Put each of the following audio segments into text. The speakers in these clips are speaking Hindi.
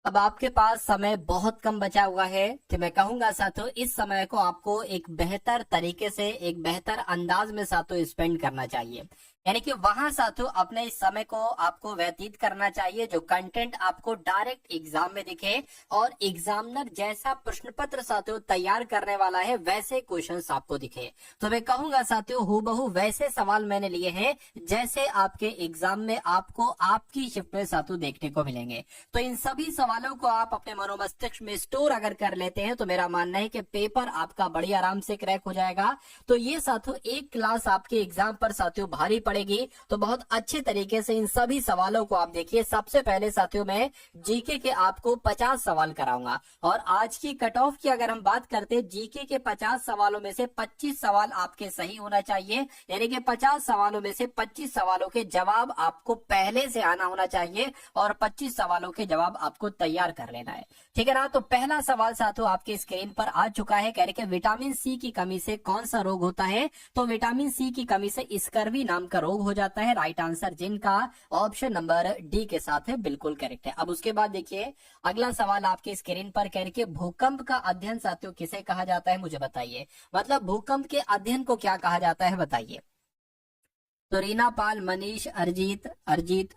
अब आपके पास समय बहुत कम बचा हुआ है, तो मैं कहूंगा साथियों इस समय को आपको एक बेहतर तरीके से, एक बेहतर अंदाज में साथियों स्पेंड करना चाहिए। यानी कि वहां साथियों अपने इस समय को आपको व्यतीत करना चाहिए जो कंटेंट आपको डायरेक्ट एग्जाम में दिखे और एग्जामिनर जैसा प्रश्न पत्र साथियों तैयार करने वाला है वैसे क्वेश्चंस आपको दिखे। तो मैं कहूंगा साथियों हूबहू वैसे सवाल मैंने लिए हैं जैसे आपके एग्जाम में आपको आपकी शिफ्ट में साथियों देखने को मिलेंगे। तो इन सभी सवालों को आप अपने मनोमस्तिष्क में स्टोर अगर कर लेते हैं तो मेरा मानना है कि पेपर आपका बड़ी आराम से क्रैक हो जाएगा। तो ये साथियों एक क्लास आपके एग्जाम पर साथियों भारी पड़ेगी, तो बहुत अच्छे तरीके से इन सभी सवालों को आप देखिए। सबसे पहले साथियों मैं जीके के आपको 50 सवाल कराऊंगा और आज की कट ऑफ की अगर हम बात करते हैं जीके के 50 सवालों में से 25 सवाल आपके सही होना चाहिए। यानी कि 50 सवालों में से 25 सवालों के जवाब आपको पहले से आना होना चाहिए और 25 सवालों के जवाब आपको तैयार कर लेना है। ठीक है ना। तो पहला सवाल साथियों आपके स्क्रीन पर आ चुका है, कह रहे कि विटामिन सी की कमी से कौन सा रोग होता है। तो विटामिन सी की कमी से स्कर्वी नाम का रोग हो जाता है। राइट आंसर जिनका ऑप्शन नंबर डी के साथ है बिल्कुल करेक्ट है। अब उसके बाद देखिए अगला सवाल आपके स्क्रीन पर, कह रहे कि भूकंप का अध्ययन साथियों किसे कहा जाता है मुझे बताइए। मतलब भूकंप के अध्ययन को क्या कहा जाता है बताइए। तो रीना पाल, मनीष, अरजीत अरजीत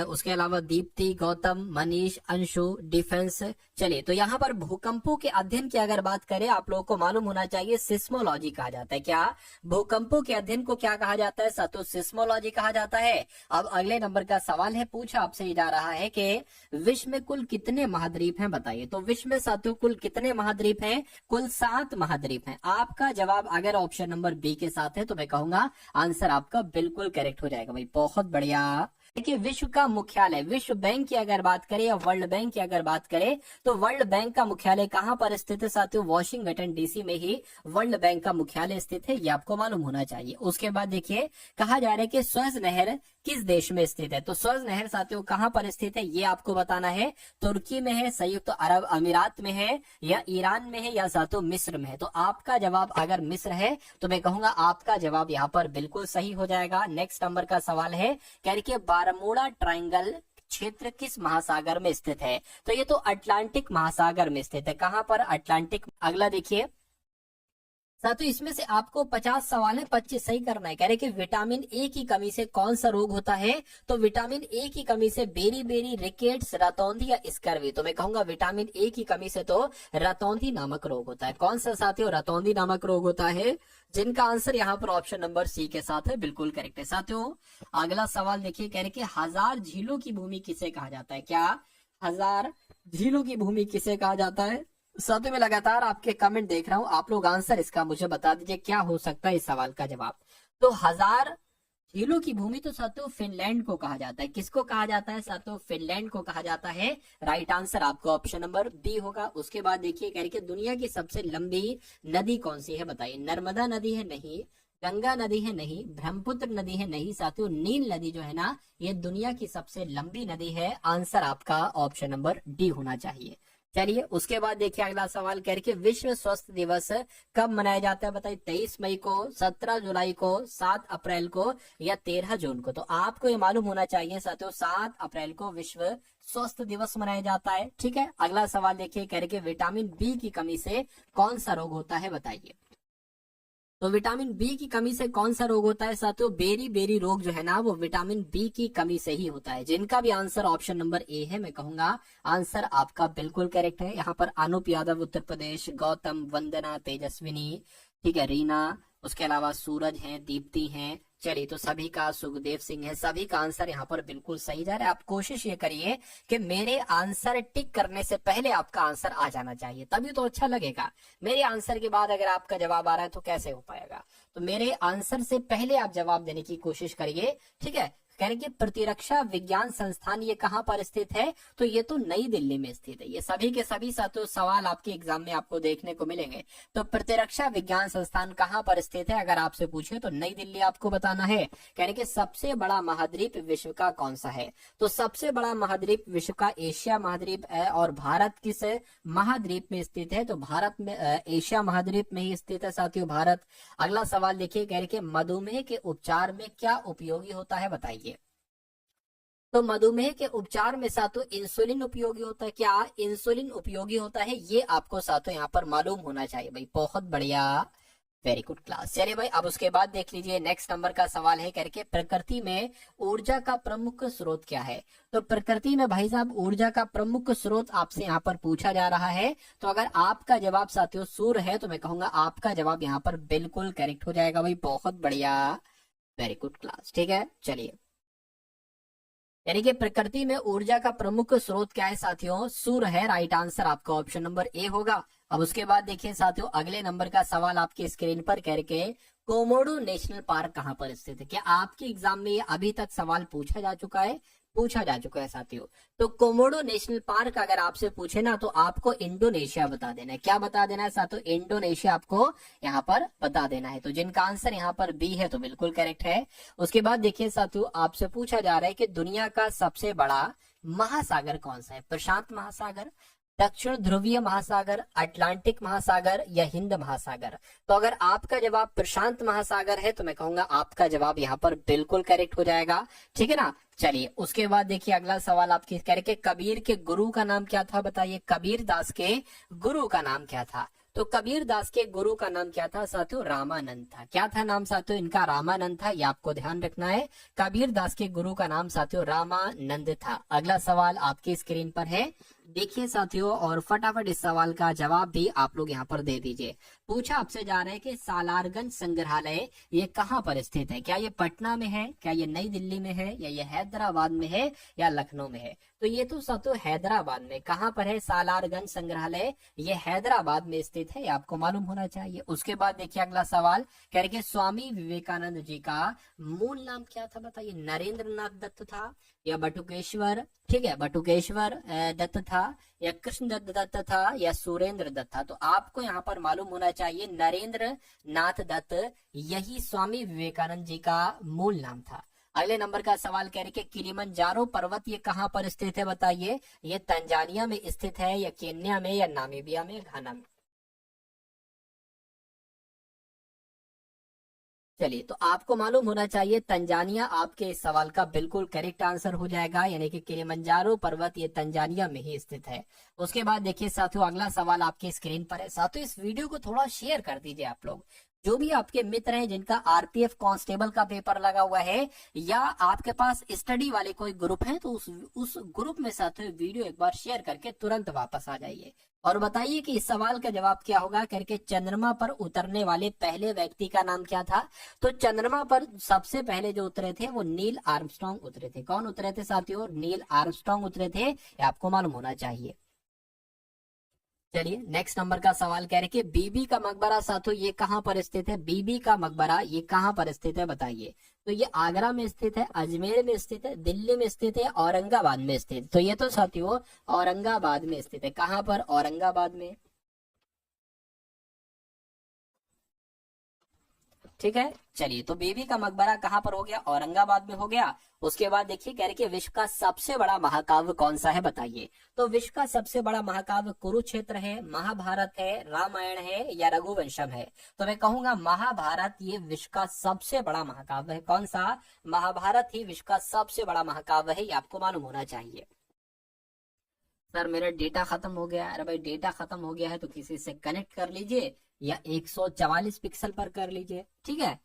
उसके अलावा दीप्ति, गौतम, मनीष, अंशु, डिफेंस। चलिए तो यहाँ पर भूकंपों के अध्ययन की अगर बात करें आप लोगों को मालूम होना चाहिए सिस्मोलॉजी कहा जाता है। क्या भूकंपों के अध्ययन को क्या कहा जाता है साथियों? सिस्मोलॉजी कहा जाता है। अब अगले नंबर का सवाल है, पूछा आपसे जा रहा है कि विश्व में कुल कितने महाद्वीप हैं बताइए। तो विश्व में साथियों कुल कितने महाद्वीप हैं? कुल 7 महाद्वीप हैं। आपका जवाब अगर ऑप्शन नंबर बी के साथ है तो मैं कहूंगा आंसर आपका बिल्कुल करेक्ट हो जाएगा भाई, बहुत बढ़िया। देखिए विश्व का मुख्यालय, विश्व बैंक की अगर बात करें या वर्ल्ड बैंक की अगर बात करें तो वर्ल्ड बैंक का मुख्यालय कहां पर स्थित है साथियों? वॉशिंगटन डीसी में ही वर्ल्ड बैंक का मुख्यालय स्थित है, ये आपको मालूम होना चाहिए। उसके बाद देखिए कहा जा रहा है कि स्वेज नहर किस देश में स्थित है। तो स्वेज नहर साथियों कहां पर स्थित है ये आपको बताना है। तुर्की में है, संयुक्त अरब अमीरात में है, या ईरान में है, या साथियों मिस्र में है। तो आपका जवाब अगर मिस्र है तो मैं कहूंगा आपका जवाब यहाँ पर बिल्कुल सही हो जाएगा। नेक्स्ट नंबर का सवाल है, कह रही बारमूडा ट्रायंगल क्षेत्र किस महासागर में स्थित है। तो ये तो अटलांटिक महासागर में स्थित है। कहां पर? अटलांटिक। अगला देखिए साथियों इसमें से आपको 50 सवाल है, 25 सही करना है। कह रहे कि विटामिन ए की कमी से कौन सा रोग होता है। तो विटामिन ए की कमी से बेरी बेरी, रिकेट्स, रतौंधी या स्कर्वी। तो मैं कहूंगा विटामिन ए की कमी से तो रतौंधी नामक रोग होता है। कौन सा साथियों? रतौंधी नामक रोग होता है, जिनका आंसर यहाँ पर ऑप्शन नंबर सी के साथ है बिल्कुल करेक्ट है। साथियों अगला सवाल देखिए, कह रहे कि हजार झीलों की भूमि किसे कहा जाता है। क्या हजार झीलों की भूमि किसे कहा जाता है? साथियों में लगातार आपके कमेंट देख रहा हूं, आप लोग आंसर इसका मुझे बता दीजिए क्या हो सकता है इस सवाल का जवाब। तो हजार झीलों की भूमि तो साथियों फिनलैंड को कहा जाता है। किसको कहा जाता है साथियों? फिनलैंड को कहा जाता है। राइट आंसर आपका ऑप्शन नंबर बी होगा। उसके बाद देखिए कह रही कि दुनिया की सबसे लंबी नदी कौन सी है बताइए। नर्मदा नदी है? नहीं। गंगा नदी है? नहीं। ब्रह्मपुत्र नदी है? नहीं। साथियों नील नदी जो है ना ये दुनिया की सबसे लंबी नदी है। आंसर आपका ऑप्शन नंबर डी होना चाहिए। चलिए उसके बाद देखिए अगला सवाल कह रहे कि विश्व स्वास्थ्य दिवस कब मनाया जाता है बताइए। 23 मई को, 17 जुलाई को, 7 अप्रैल को, या 13 जून को। तो आपको ये मालूम होना चाहिए साथियों 7 अप्रैल को विश्व स्वास्थ्य दिवस मनाया जाता है। ठीक है। अगला सवाल देखिए कह रहे कि विटामिन बी की कमी से कौन सा रोग होता है बताइए। तो विटामिन बी की कमी से कौन सा रोग होता है साथियों? बेरी बेरी रोग जो है ना वो विटामिन बी की कमी से ही होता है, जिनका भी आंसर ऑप्शन नंबर ए है। मैं कहूंगा आंसर आपका बिल्कुल करेक्ट है। यहाँ पर अनूप यादव उत्तर प्रदेश, गौतम, वंदना, तेजस्विनी, ठीक है, रीना, उसके अलावा सूरज हैं, दीप्ति हैं। चलिए तो सभी का, सुखदेव सिंह है, सभी का आंसर यहाँ पर बिल्कुल सही जा रहा है। आप कोशिश ये करिए कि मेरे आंसर टिक करने से पहले आपका आंसर आ जाना चाहिए, तभी तो अच्छा लगेगा। मेरे आंसर के बाद अगर आपका जवाब आ रहा है तो कैसे हो पाएगा। तो मेरे आंसर से पहले आप जवाब देने की कोशिश करिए। ठीक है। कह रहे कि प्रतिरक्षा विज्ञान संस्थान ये कहां पर स्थित है। तो ये तो नई दिल्ली में स्थित है। ये सभी के सभी साथियों सवाल आपके एग्जाम में आपको देखने को मिलेंगे। तो प्रतिरक्षा विज्ञान संस्थान कहां पर स्थित है अगर आपसे पूछे तो नई दिल्ली आपको बताना है। कह रहे कि सबसे बड़ा महाद्वीप विश्व का कौन सा है। तो सबसे बड़ा महाद्वीप विश्व का एशिया महाद्वीप है। और भारत किस महाद्वीप में स्थित है। तो भारत में एशिया महाद्वीप में ही स्थित है साथियों भारत। अगला सवाल देखिए, कह रहे कि मधुमेह के उपचार में क्या उपयोगी होता है बताइए। तो मधुमेह के उपचार में साथों इंसुलिन उपयोगी होता है। क्या इंसुलिन उपयोगी होता है, ये आपको साथों यहाँ पर मालूम होना चाहिए भाई। बहुत बढ़िया, वेरी गुड क्लास। चलिए भाई, अब उसके बाद देख लीजिए नेक्स्ट नंबर का सवाल है करके, प्रकृति में ऊर्जा का प्रमुख स्रोत क्या है। तो प्रकृति में भाई साहब ऊर्जा का प्रमुख स्रोत आपसे यहाँ पर पूछा जा रहा है। तो अगर आपका जवाब साथियों सूर्य है तो मैं कहूंगा आपका जवाब यहाँ पर बिल्कुल करेक्ट हो जाएगा भाई। बहुत बढ़िया, वेरी गुड क्लास। ठीक है, चलिए, यानी कि प्रकृति में ऊर्जा का प्रमुख स्रोत क्या है साथियों, सूर्य है। राइट आंसर आपका ऑप्शन नंबर ए होगा। अब उसके बाद देखिए साथियों, अगले नंबर का सवाल आपकी स्क्रीन पर करके, कोमोडो नेशनल पार्क कहां पर स्थित है। क्या आपके एग्जाम में ये अभी तक सवाल पूछा जा चुका है साथियों। तो कोमोडो नेशनल पार्क अगर आपसे पूछे ना तो आपको इंडोनेशिया बता देना है। क्या बता देना है साथियों, इंडोनेशिया आपको यहाँ पर बता देना है। तो जिनका आंसर यहाँ पर बी है तो बिल्कुल करेक्ट है। उसके बाद देखिए साथियों, आपसे पूछा जा रहा है कि दुनिया का सबसे बड़ा महासागर कौन सा है। प्रशांत महासागर, दक्षिण ध्रुवीय महासागर, अटलांटिक महासागर या हिंद महासागर। तो अगर आपका जवाब प्रशांत महासागर है तो मैं कहूंगा आपका जवाब यहाँ पर बिल्कुल करेक्ट हो जाएगा। ठीक है ना। चलिए, उसके बाद देखिए अगला सवाल आपके करके, कबीर के गुरु का नाम क्या था बताइए। कबीर दास के गुरु का नाम क्या था। तो कबीर दास के गुरु का नाम क्या था साथियों, रामानंद था। क्या था नाम साथियों इनका, रामानंद था। ये आपको ध्यान रखना है, कबीर दास के गुरु का नाम साथियों रामानंद था। अगला सवाल आपकी स्क्रीन पर है, देखिए साथियों, और फटाफट इस सवाल का जवाब भी आप लोग यहाँ पर दे दीजिए। पूछा आपसे जा रहा है कि सालारगंज संग्रहालय ये कहाँ पर स्थित है। क्या ये पटना में है, क्या ये नई दिल्ली में है, या ये हैदराबाद में है, या लखनऊ में है। तो ये तो साथियों हैदराबाद में। कहाँ पर है सालारगंज संग्रहालय, ये हैदराबाद में स्थित है, ये आपको मालूम होना चाहिए। उसके बाद देखिए अगला सवाल करके, स्वामी विवेकानंद जी का मूल नाम क्या था बताइए। नरेंद्र नाथ दत्त था, या बटुकेश्वर, ठीक है, बटुकेश्वर दत्त था, या कृष्ण दत्त था, या सुरेंद्र दत्त था। तो आपको यहाँ पर मालूम होना चाहिए नरेंद्र नाथ दत्त, यही स्वामी विवेकानंद जी का मूल नाम था। अगले नंबर का सवाल कह रहे कि किलिमंजारो पर्वत ये कहाँ पर स्थित है बताइए। ये तंजानिया में स्थित है, या केन्या में, या नामीबिया में, घाना में। चलिए, तो आपको मालूम होना चाहिए तंजानिया आपके इस सवाल का बिल्कुल करेक्ट आंसर हो जाएगा, यानी कि किलिमंजारो पर्वत ये तंजानिया में ही स्थित है। उसके बाद देखिए साथियों, अगला सवाल आपके स्क्रीन पर है। साथियों इस वीडियो को थोड़ा शेयर कर दीजिए आप लोग। जो भी आपके मित्र हैं जिनका आरपीएफ कांस्टेबल का पेपर लगा हुआ है, या आपके पास स्टडी वाले कोई ग्रुप है, तो उस ग्रुप में साथियों वीडियो एक बार शेयर करके तुरंत वापस आ जाइए और बताइए कि इस सवाल का जवाब क्या होगा करके। चंद्रमा पर उतरने वाले पहले व्यक्ति का नाम क्या था। तो चंद्रमा पर सबसे पहले जो उतरे थे वो नील आर्मस्ट्रांग उतरे थे। कौन उतरे थे साथियों, नील आर्मस्ट्रांग उतरे थे, ये आपको मालूम होना चाहिए। चलिए, नेक्स्ट नंबर का सवाल कह रहे कि बीबी का मकबरा साथियों ये कहाँ पर स्थित है। बीबी का मकबरा ये कहाँ पर स्थित है बताइए। तो ये आगरा में स्थित है, अजमेर में स्थित है, दिल्ली में स्थित है, औरंगाबाद में स्थित। तो ये तो साथियों औरंगाबाद में स्थित है। कहाँ पर, औरंगाबाद में। ठीक है, चलिए, तो बीबी का मकबरा कहाँ पर हो गया, औरंगाबाद में हो गया। उसके बाद देखिए कह रहे कि विश्व का सबसे बड़ा महाकाव्य कौन सा है बताइए। तो विश्व का सबसे बड़ा महाकाव्य कुरुक्षेत्र है, महाभारत है, रामायण है, या रघुवंशम है। तो मैं कहूंगा महाभारत ये विश्व का सबसे बड़ा महाकाव्य है। कौन सा, महाभारत ही विश्व का सबसे बड़ा महाकाव्य है, ये आपको मालूम होना चाहिए। सर मेरा डेटा खत्म हो गया है। अरे भाई डेटा खत्म हो गया है तो किसी से कनेक्ट कर लीजिए, या 144 पिक्सल पर कर लीजिए। ठीक है।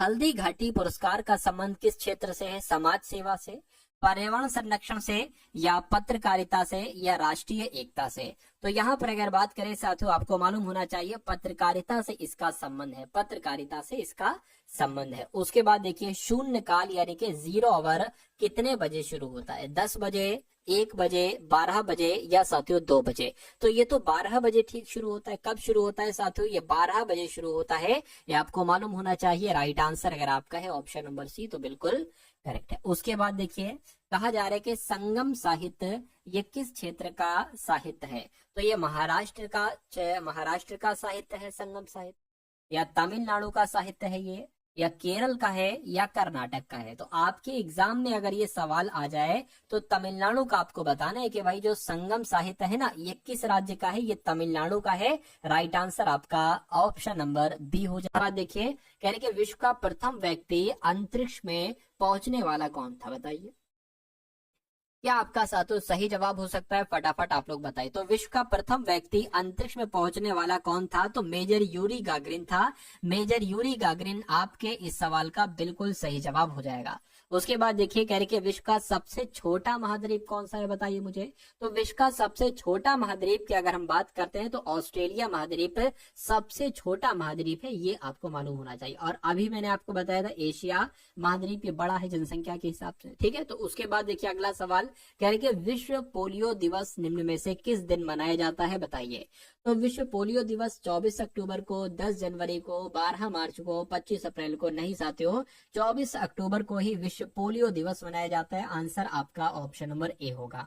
हल्दी घाटी पुरस्कार का संबंध किस क्षेत्र से है, समाज सेवा से, पर्यावरण संरक्षण से, या पत्रकारिता से, या राष्ट्रीय एकता से। तो यहाँ पर अगर बात करें साथियों, आपको मालूम होना चाहिए पत्रकारिता से इसका संबंध है, पत्रकारिता से इसका संबंध है। उसके बाद देखिए शून्य काल यानी कि 0 आवर कितने बजे शुरू होता है, 10 बजे, 1 बजे, 12 बजे, या साथियों 2 बजे। तो ये तो 12 बजे ठीक शुरू होता है। कब शुरू होता है साथियों, ये 12 बजे शुरू होता है, ये आपको मालूम होना चाहिए। राइट आंसर अगर आपका है ऑप्शन नंबर सी तो बिल्कुल करेक्ट है। उसके बाद देखिए कहा जा रहा है कि संगम साहित्य ये किस क्षेत्र का साहित्य है। तो ये महाराष्ट्र का साहित्य है संगम साहित्य, या तमिलनाडु का साहित्य है ये, या केरल का है, या कर्नाटक का है। तो आपके एग्जाम में अगर ये सवाल आ जाए तो तमिलनाडु का आपको बताना है कि भाई जो संगम साहित्य है ना ये किस राज्य का है, ये तमिलनाडु का है। राइट आंसर आपका ऑप्शन नंबर बी हो जाएगा। देखिए कह रहे कि विश्व का प्रथम व्यक्ति अंतरिक्ष में पहुंचने वाला कौन था बताइए। क्या आपका सातों सही जवाब हो सकता है? फटाफट आप लोग बताइए। तो विश्व का प्रथम व्यक्ति अंतरिक्ष में पहुंचने वाला कौन था? तो मेजर यूरी गागरिन था। मेजर यूरी गागरिन आपके इस सवाल का बिल्कुल सही जवाब हो जाएगा। उसके बाद देखिए कह रहे कि विश्व का सबसे छोटा महाद्वीप कौन सा है, बताइए मुझे। तो विश्व का सबसे छोटा महाद्वीप की अगर हम बात करते हैं तो ऑस्ट्रेलिया महाद्वीप सबसे छोटा महाद्वीप है, ये आपको मालूम होना चाहिए। और अभी मैंने आपको बताया था एशिया महाद्वीप ये बड़ा है जनसंख्या के हिसाब से, ठीक है। तो उसके बाद देखिए अगला सवाल कह रहे कि विश्व पोलियो दिवस निम्न में से किस दिन मनाया जाता है, बताइए। तो विश्व पोलियो दिवस 24 अक्टूबर को, 10 जनवरी को, 12 मार्च को, 25 अप्रैल को, नहीं साथियों 24 अक्टूबर को ही विश्व पोलियो दिवस मनाया जाता है। आंसर आपका ऑप्शन नंबर ए होगा,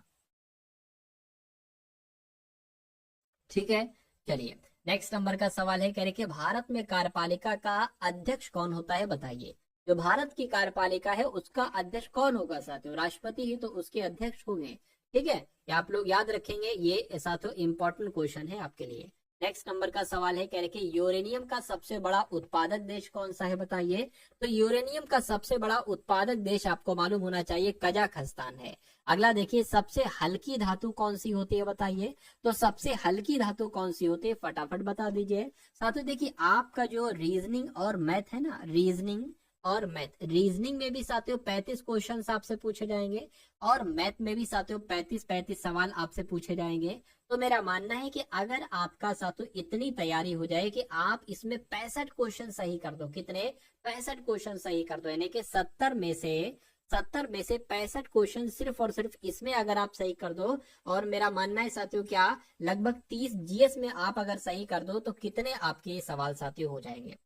ठीक है। चलिए नेक्स्ट नंबर का सवाल है, कह रहे कि भारत में कार्यपालिका का अध्यक्ष कौन होता है, बताइए। जो भारत की कार्यपालिका है उसका अध्यक्ष कौन होगा साथियों? राष्ट्रपति ही तो उसके अध्यक्ष होंगे, ठीक है। ये आप लोग याद रखेंगे, ये साथियों इंपॉर्टेंट क्वेश्चन है आपके लिए। नेक्स्ट नंबर का सवाल है, कह रहे कि यूरेनियम का सबसे बड़ा उत्पादक देश कौन सा है, बताइए। तो यूरेनियम का सबसे बड़ा उत्पादक देश आपको मालूम होना चाहिए कजाकिस्तान है। अगला देखिए सबसे हल्की धातु कौन सी होती है, बताइए। तो सबसे हल्की धातु कौन सी होती है, फटाफट बता दीजिए। साथियों देखिए आपका जो रीजनिंग और मैथ है ना, रीजनिंग और मैथ, रीजनिंग में भी साथियों 35 क्वेश्चन आपसे पूछे जाएंगे और मैथ में भी साथियों 35 सवाल आपसे पूछे जाएंगे। तो मेरा मानना है कि अगर आपका साथियों इतनी तैयारी हो जाए कि आप इसमें 65 क्वेश्चन सही कर दो, कितने 65 क्वेश्चन सही कर दो, यानी कि 70 में से 65 क्वेश्चन सिर्फ और सिर्फ इसमें अगर आप सही कर दो, और मेरा मानना है साथियों क्या लगभग 30 जीएस में आप अगर सही कर दो तो कितने आपके सवाल साथियों हो जाएंगे,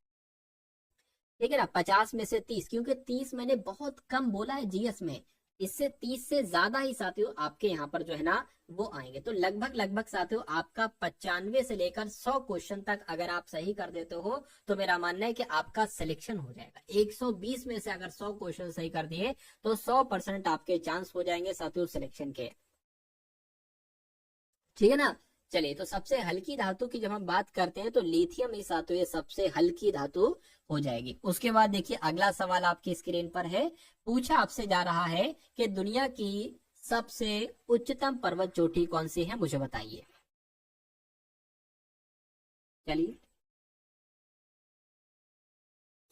ठीक है ना। 50 में से 30, क्योंकि 30 मैंने बहुत कम बोला है जीएस में, इससे 30 से ज्यादा ही साथियों आपके यहाँ पर जो है ना वो आएंगे। तो लगभग साथियों आपका 95 से लेकर 100 क्वेश्चन तक अगर आप सही कर देते हो तो मेरा मानना है कि आपका सिलेक्शन हो जाएगा। 120 में से अगर 100 क्वेश्चन सही कर दिए तो 100% आपके चांस हो जाएंगे साथियों सिलेक्शन के, ठीक है ना। चलिए तो सबसे हल्की धातु की जब हम बात करते हैं तो लिथियम ही साथियों ये सबसे हल्की धातु हो जाएगी। उसके बाद देखिए अगला सवाल आपकी स्क्रीन पर है, पूछा आपसे जा रहा है कि दुनिया की सबसे उच्चतम पर्वत चोटी कौन सी है, मुझे बताइए। चलिए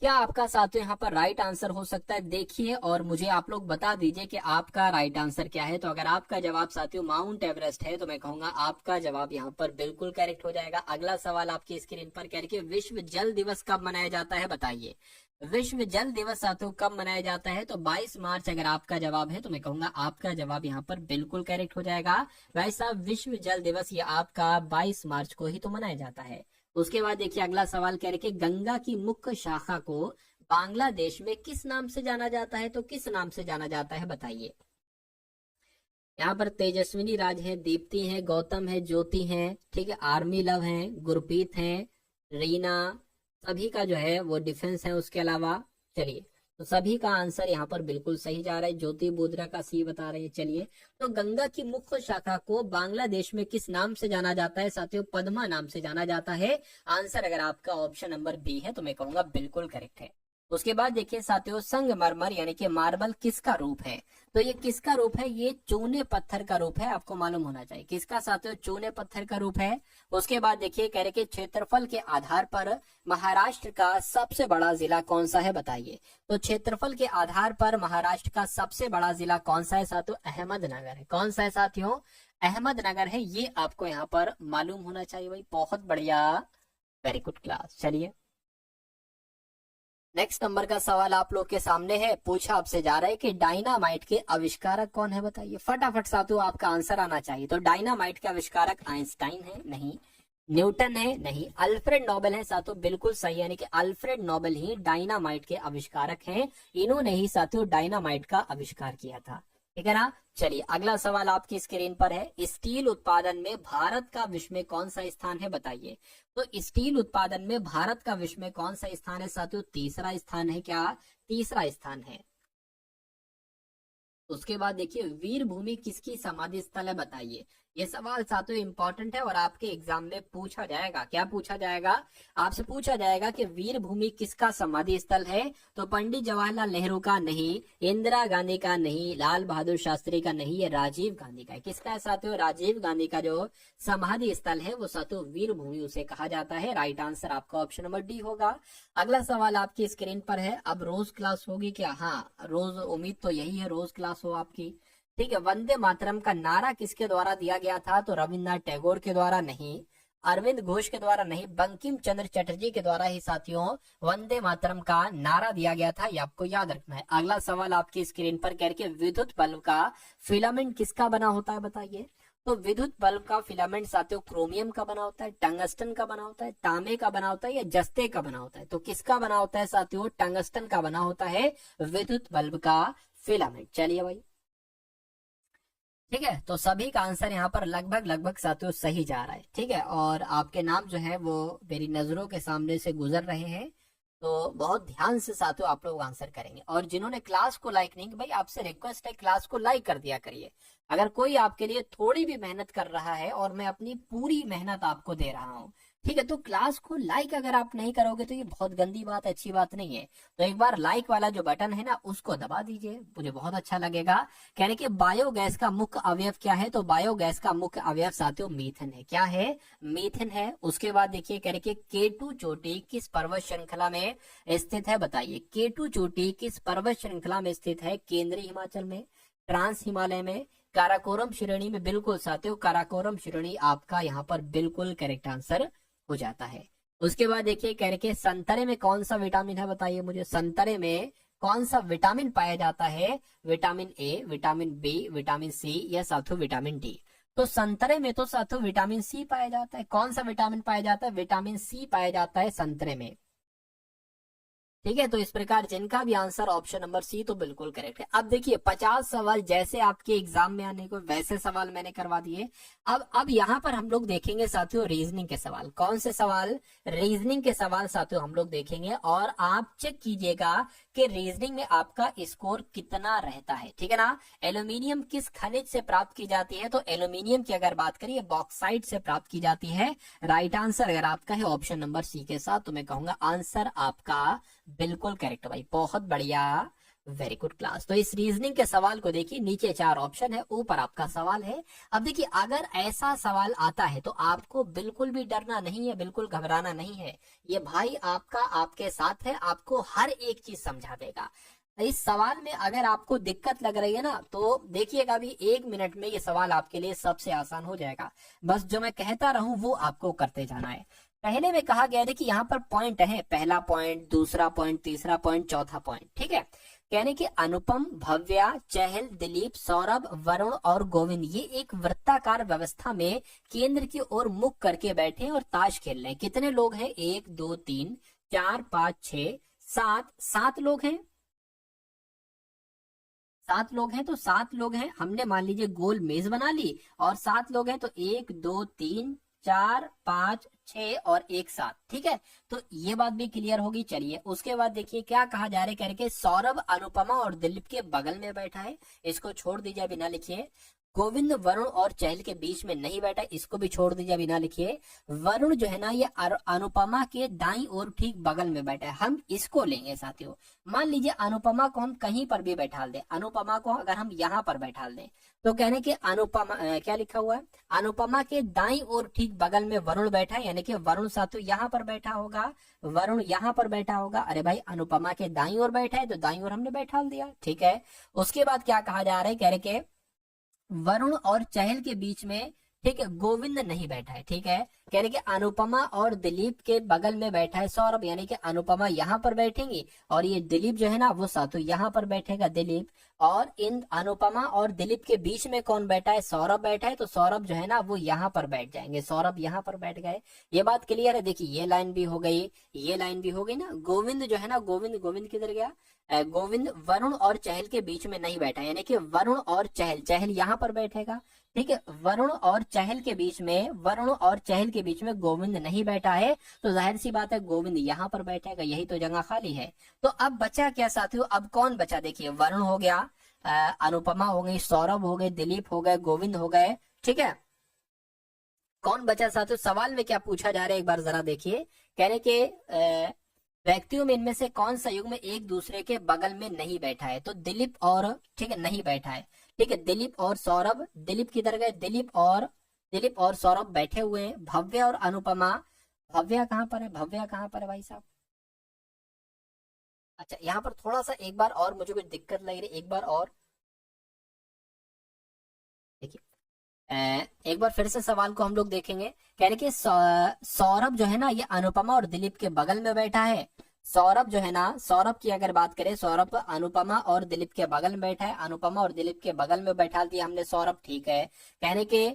क्या आपका साथियों यहाँ पर राइट आंसर हो सकता है, देखिए और मुझे आप लोग बता दीजिए कि आपका राइट आंसर क्या है। तो अगर आपका जवाब साथियों माउंट एवरेस्ट है तो मैं कहूंगा आपका जवाब यहाँ पर बिल्कुल करेक्ट हो जाएगा। अगला सवाल आपकी स्क्रीन पर कह रही है विश्व जल दिवस कब मनाया जाता है, बताइए। विश्व जल दिवस साथियों कब मनाया जाता है, तो 22 मार्च अगर आपका जवाब है तो मैं कहूंगा आपका जवाब यहाँ पर बिल्कुल करेक्ट हो जाएगा। भाई साहब विश्व जल दिवस ये आपका 22 मार्च को ही तो मनाया जाता है। उसके बाद देखिए अगला सवाल कह रहे कि गंगा की मुख्य शाखा को बांग्लादेश में किस नाम से जाना जाता है, तो किस नाम से जाना जाता है, बताइए। यहाँ पर तेजस्विनी राज है, दीप्ति है, गौतम है, ज्योति है, ठीक है, आर्मी लव है, गुरप्रीत है, रीना, सभी का जो है वो डिफेंस है। उसके अलावा चलिए तो सभी का आंसर यहाँ पर बिल्कुल सही जा रहा है, ज्योति बोधरा का सी बता रहे हैं। चलिए तो गंगा की मुख्य शाखा को बांग्लादेश में किस नाम से जाना जाता है साथियों, पद्मा नाम से जाना जाता है। आंसर अगर आपका ऑप्शन नंबर बी है तो मैं कहूंगा बिल्कुल करेक्ट है। उसके बाद देखिए साथियों संगमरमर यानी कि मार्बल किसका रूप है, तो ये किसका रूप है, ये चूने पत्थर का रूप है, आपको मालूम होना चाहिए किसका साथियों, चूने पत्थर का रूप है। उसके बाद देखिए कह रहे कि क्षेत्रफल के आधार पर महाराष्ट्र का सबसे बड़ा जिला कौन सा है, बताइए। तो क्षेत्रफल के आधार पर महाराष्ट्र का सबसे बड़ा जिला कौन सा है साथियों, अहमदनगर है। कौन सा है साथियों, अहमदनगर है, ये आपको यहाँ पर मालूम होना चाहिए भाई, बहुत बढ़िया, वेरी गुड क्लास। चलिए नेक्स्ट नंबर का सवाल आप लोग के सामने है, पूछा आपसे जा रहा है कि डायनामाइट के आविष्कारक कौन है, बताइए। फटाफट साथियों आपका आंसर आना चाहिए। तो डायनामाइट के आविष्कारक आइंस्टाइन है, नहीं। न्यूटन है, नहीं। अल्फ्रेड नोबेल है साथियों, बिल्कुल सही, यानी कि अल्फ्रेड नोबेल ही डायनामाइट के आविष्कारक हैं, इन्होंने ही साथियों डायनामाइट का आविष्कार किया था, ठीक है ना। चलिए अगला सवाल आपकी स्क्रीन पर है, स्टील उत्पादन में भारत का विश्व में कौन सा स्थान है, बताइए। तो स्टील उत्पादन में भारत का विश्व में कौन सा स्थान है साथियों, तीसरा स्थान है, क्या तीसरा स्थान है। उसके बाद देखिए वीर भूमि किसकी समाधि स्थल है, बताइए। ये सवाल साथियों इंपॉर्टेंट है और आपके एग्जाम में पूछा जाएगा। क्या पूछा जाएगा? आपसे पूछा जाएगा कि वीर भूमि किसका समाधि स्थल है? तो पंडित जवाहरलाल नेहरू का नहीं, इंदिरा गांधी का नहीं, लाल बहादुर शास्त्री का नहीं, ये राजीव गांधी का है। किसका है साथियों? राजीव गांधी का जो समाधि स्थल है वो साथियों वीर भूमि उसे कहा जाता है। राइट आंसर आपका ऑप्शन नंबर डी होगा। अगला सवाल आपकी स्क्रीन पर है। अब रोज क्लास होगी क्या? हाँ, रोज, उम्मीद तो यही है रोज क्लास हो आपकी। ठीक है, वंदे मातरम का नारा किसके द्वारा दिया गया था? तो रविन्द्रनाथ टैगोर के द्वारा नहीं, अरविंद घोष के द्वारा नहीं, बंकिम चंद्र चटर्जी के द्वारा ही साथियों वंदे मातरम का नारा दिया गया था। ये आपको याद रखना है। अगला सवाल आपकी स्क्रीन पर कह के विद्युत बल्ब का फिलामेंट किसका बना होता है बताइए? तो विद्युत बल्ब का फिलामेंट साथियों क्रोमियम का बना होता है, टंगस्टन का बना होता है, तांबे का बना होता है या जस्ते का बना होता है? तो किसका बना होता है साथियों? टंगस्टन का बना होता है विद्युत बल्ब का फिलामेंट। चलिए भाई, ठीक है, तो सभी का आंसर यहाँ पर लगभग लगभग साथियों सही जा रहा है। ठीक है, और आपके नाम जो है वो मेरी नजरों के सामने से गुजर रहे हैं, तो बहुत ध्यान से साथियों आप लोग आंसर करेंगे। और जिन्होंने क्लास को लाइक नहीं, भाई आपसे रिक्वेस्ट है क्लास को लाइक कर दिया करिए। अगर कोई आपके लिए थोड़ी भी मेहनत कर रहा है और मैं अपनी पूरी मेहनत आपको दे रहा हूँ, ठीक है, तो क्लास को लाइक अगर आप नहीं करोगे तो ये बहुत गंदी बात, अच्छी बात नहीं है। तो एक बार लाइक वाला जो बटन है ना उसको दबा दीजिए, मुझे बहुत अच्छा लगेगा। कहने कि बायोगैस का मुख्य अवयव क्या है? तो बायोगैस का मुख्य अवयव साथियों मीथेन है। क्या है? मीथेन है। उसके बाद देखिए कह रहे कि केटू चोटी किस पर्वत श्रृंखला में स्थित है बताइए? केटू चोटी किस पर्वत श्रृंखला में स्थित है? केंद्रीय हिमाचल में, ट्रांस हिमालय में, काराकोरम श्रेणी में? बिल्कुल साथियों, काराकोरम श्रेणी आपका यहाँ पर बिल्कुल करेक्ट आंसर हो जाता है। उसके बाद देखिए कह रहे संतरे में कौन सा विटामिन है बताइए मुझे? संतरे में कौन सा विटामिन पाया जाता है? Vitamin A, vitamin B, vitamin C या साथियों विटामिन डी? तो संतरे में तो साथियों विटामिन सी पाया जाता है। कौन सा विटामिन पाया जाता है? विटामिन सी पाया जाता है संतरे में। ठीक है, तो इस प्रकार जिनका भी आंसर ऑप्शन नंबर सी तो बिल्कुल करेक्ट है। अब देखिए 50 सवाल जैसे आपके एग्जाम में आने को वैसे सवाल मैंने करवा दिए। अब यहाँ पर हम लोग देखेंगे साथियों रीजनिंग के सवाल। कौन से सवाल? रीजनिंग के सवाल साथियों हम लोग देखेंगे और आप चेक कीजिएगा कि रीजनिंग में आपका स्कोर कितना रहता है। ठीक है ना? एल्यूमिनियम किस खनिज से प्राप्त की जाती है? तो एल्यूमिनियम की अगर बात करिए बॉक्साइट से प्राप्त की जाती है। राइट आंसर अगर आपका है ऑप्शन नंबर सी के साथ, तो मैं कहूंगा आंसर आपका बिल्कुल करेक्ट भाई, बहुत बढ़िया, वेरी गुड क्लास। तो इस रीजनिंग के सवाल को देखिए, नीचे 4 ऑप्शन है, ऊपर आपका सवाल है। अब देखिए अगर ऐसा सवाल आता है तो आपको बिल्कुल भी डरना नहीं है, बिल्कुल घबराना नहीं है। ये भाई आपका आपके साथ है, आपको हर एक चीज समझा देगा। इस सवाल में अगर आपको दिक्कत लग रही है ना तो देखिएगा अभी 1 मिनट में ये सवाल आपके लिए सबसे आसान हो जाएगा। बस जो मैं कहता रहूं वो आपको करते जाना है। पहले में कहा गया है कि यहाँ पर पॉइंट है, पहला पॉइंट, दूसरा पॉइंट, तीसरा पॉइंट, चौथा पॉइंट। ठीक है, कहने कि अनुपम, भव्या, चहल, दिलीप, सौरभ, वरुण और गोविंद ये एक वृत्ताकार व्यवस्था में केंद्र की ओर मुख करके बैठे हैं और ताश खेल रहे हैं। कितने लोग हैं? 1 2 3 4 5 6 7, 7 लोग हैं। 7 लोग हैं, तो 7 लोग हैं। हमने मान लीजिए गोल मेज बना ली और 7 लोग हैं, तो 1 2 3 4 5 6 और 1 7। ठीक है, तो ये बात भी क्लियर होगी। चलिए उसके बाद देखिए क्या कहा जा रहा है, करके सौरभ अनुपमा और दिलीप के बगल में बैठा है, इसको छोड़ दीजिए, बिना लिखिए। गोविंद वरुण और चहल के बीच में नहीं बैठा, इसको भी छोड़ दीजिए, बिना लिखिए। वरुण जो है ना ये अनुपमा के दाईं ओर ठीक बगल में बैठा है, हम इसको लेंगे साथियों। मान लीजिए अनुपमा को हम कहीं पर भी बैठा दें, अनुपमा को अगर हम यहाँ पर बैठा दें तो कहने के अनुपमा क्या लिखा हुआ है? अनुपमा के दाईं ओर ठीक बगल में वरुण बैठा है, यानी कि वरुण साथियों यहाँ पर बैठा होगा, वरुण यहाँ पर बैठा होगा। अरे भाई अनुपमा के दाईं ओर बैठा है तो दाईं ओर हमने बैठा दिया। ठीक है, उसके बाद क्या कहा जा रहा है, कह रहे के वरुण और चहल के बीच में ठीक है गोविंद नहीं बैठा है। ठीक है, कह रहे कि अनुपमा और दिलीप के बगल में बैठा है सौरभ, यानी कि अनुपमा यहाँ पर बैठेंगी और ये दिलीप जो है ना वो साथों यहाँ पर बैठेगा दिलीप। और इन अनुपमा और दिलीप के बीच में कौन बैठा है? सौरभ बैठा है, तो सौरभ जो है ना वो यहाँ पर बैठ जाएंगे, सौरभ यहाँ पर बैठ गए। ये बात क्लियर है? देखिए ये लाइन भी हो गई, ये लाइन भी हो गई ना। गोविंद जो है ना, गोविंद, गोविंद किधर गया? गोविंद वरुण और चहल के बीच में नहीं बैठा, यानी कि वरुण और चहल, चहल यहाँ पर बैठेगा। ठीक है, वरुण और चहल के बीच में, वरुण और चहल के बीच में गोविंद नहीं बैठा है, तो जाहिर सी बात है गोविंद यहाँ पर बैठेगा, यही तो जगह खाली है। तो अब बचा क्या साथियों? अब कौन बचा? देखिए वरुण हो गया, अनुपमा हो गई, सौरभ हो गए, दिलीप हो गए, गोविंद हो गए। ठीक है, कौन बचा साथियों? सवाल में क्या पूछा जा रहा है एक बार जरा देखिए। कह रहे कि व्यक्तियों में इनमें से कौन सा युग्म एक दूसरे के बगल में नहीं बैठा है? तो दिलीप और, ठीक है, नहीं बैठा है। ठीक है, दिलीप और सौरभ, दिलीप किधर गए? दिलीप और सौरभ बैठे हुए हैं। भव्य और अनुपमा, भव्या कहाँ पर है? भव्या कहाँ पर है भाई साहब? अच्छा, यहाँ पर थोड़ा सा एक बार और मुझे कुछ दिक्कत लग रही है, एक बार और देखिए। एक बार फिर से सवाल को हम लोग देखेंगे। कह रहे कि सौरभ जो है ना, ये अनुपमा और दिलीप के बगल में बैठा है। सौरभ जो है ना, सौरभ की अगर बात करें, सौरभ अनुपमा और दिलीप के बगल में बैठा है। अनुपमा और दिलीप के बगल में बैठा दिया हमने सौरभ, ठीक है। कहने के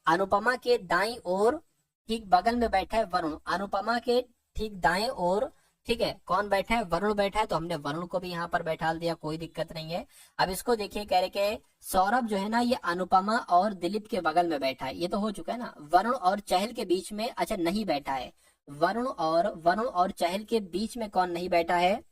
अनुपमा के दाईं ओर ठीक बगल में बैठा है वरुण। अनुपमा के ठीक दाएं ओर, ठीक है, कौन बैठा है? वरुण बैठा है, तो हमने वरुण को भी यहाँ पर बैठा दिया, कोई दिक्कत नहीं है। अब इसको देखिए, कह रहे कि सौरभ जो है ना, ये अनुपमा और दिलीप के बगल में बैठा है, ये तो हो चुका है ना। वरुण और चहल के बीच में, अच्छा, नहीं बैठा है। वरुण और चहल के बीच में कौन नहीं बैठा है?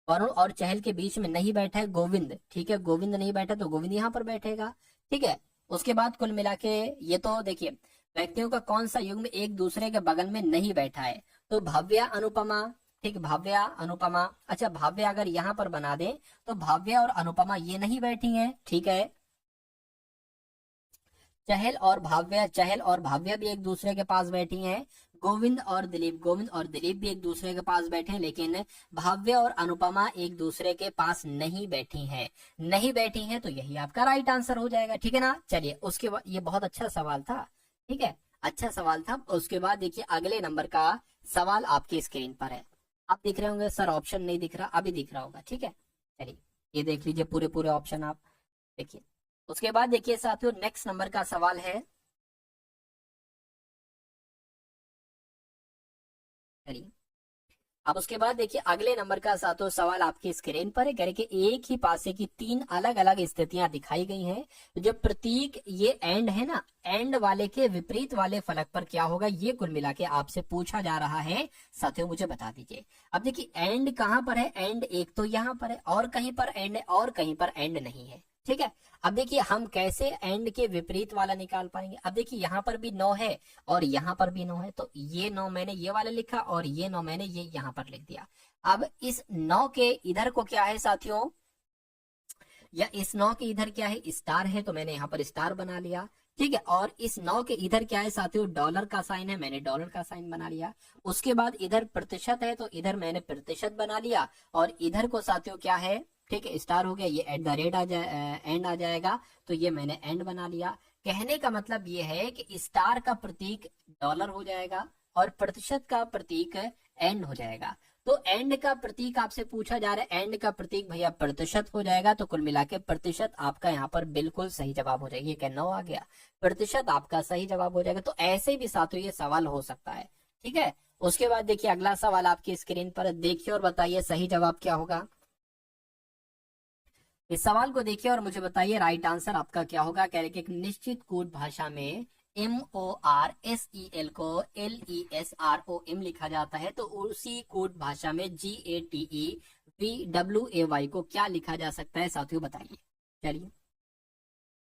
वरुण और चहल के बीच में नहीं बैठा है गोविंद, ठीक है, गोविंद नहीं बैठा, तो गोविंद यहाँ पर बैठेगा, ठीक है। उसके बाद कुल मिला के ये तो देखिए, व्यक्तियों का कौन सा युग्म एक दूसरे के बगल में नहीं बैठा है? तो भाव्या अनुपमा, ठीक, भाव्या अनुपमा। अच्छा, भाव्या अगर यहाँ पर बना दे तो भाव्या और अनुपमा ये नहीं बैठी हैं, ठीक है। चहल और भाव्या भी एक दूसरे के पास बैठी हैं। गोविंद और दिलीप भी एक दूसरे के पास बैठे हैं, लेकिन भाव्या और अनुपमा एक दूसरे के पास नहीं बैठी हैं। नहीं बैठी हैं, तो यही आपका राइट आंसर हो जाएगा, ठीक है ना। चलिए, उसके बाद ये बहुत अच्छा सवाल था, ठीक है, अच्छा सवाल था। उसके बाद देखिए, अगले नंबर का सवाल आपकी स्क्रीन पर है। आप दिख रहे होंगे सर, ऑप्शन नहीं दिख रहा, अभी दिख रहा होगा, ठीक है। चलिए, ये देख लीजिए पूरे पूरे ऑप्शन आप देखिए। उसके बाद देखिए साथियों, नेक्स्ट नंबर का सवाल है, चलिए। अब उसके बाद देखिए, अगले नंबर का सातों सवाल आपकी स्क्रीन पर है। कह रहे कि एक ही पासे की तीन अलग अलग स्थितियां दिखाई गई हैं। जो प्रतीक ये एंड है ना, एंड वाले के विपरीत वाले फलक पर क्या होगा, ये कुल मिला के आपसे पूछा जा रहा है। साथियों मुझे बता दीजिए। अब देखिए, एंड कहाँ पर है? एंड एक तो यहाँ पर है, और कहीं पर एंड है, और कहीं पर एंड नहीं है, ठीक है। अब देखिए, हम कैसे एंड के विपरीत वाला निकाल पाएंगे? अब देखिए, यहाँ पर भी 9 है और यहाँ पर भी 9 है, तो ये 9 मैंने ये वाला लिखा और ये 9 मैंने ये यहाँ पर लिख दिया। अब इस 9 के इधर को क्या है साथियों, या इस 9 के इधर क्या है? स्टार है, तो मैंने यहाँ पर स्टार बना लिया, ठीक है। और इस 9 के इधर क्या है साथियों? डॉलर का साइन है, मैंने डॉलर का साइन बना लिया। उसके बाद इधर प्रतिशत है, तो इधर मैंने प्रतिशत बना लिया। और इधर को साथियों क्या है? ठीक है, स्टार हो गया, ये एट द रेट आ जाए, एंड आ जाएगा, तो ये मैंने एंड बना लिया। कहने का मतलब ये है कि स्टार का प्रतीक डॉलर हो जाएगा और प्रतिशत का प्रतीक एंड हो जाएगा। तो एंड का प्रतीक आपसे पूछा जा रहा है, एंड का प्रतीक भैया प्रतिशत हो जाएगा, तो कुल मिला के प्रतिशत आपका यहाँ पर बिल्कुल सही जवाब हो जाएगा। ये क्या 9 आ गया, प्रतिशत आपका सही जवाब हो जाएगा। तो ऐसे भी साथियों ये सवाल हो सकता है, ठीक है। उसके बाद देखिए, अगला सवाल आपकी स्क्रीन पर देखिए और बताइए सही जवाब क्या होगा। इस सवाल को देखिए और मुझे बताइए राइट आंसर आपका क्या होगा। कह रहे कि एक निश्चित कोड भाषा में MORSEL को LESROM लिखा जाता है, तो उसी कोड भाषा में GATEVWAY को क्या लिखा जा सकता है साथियों, बताइए। चलिए,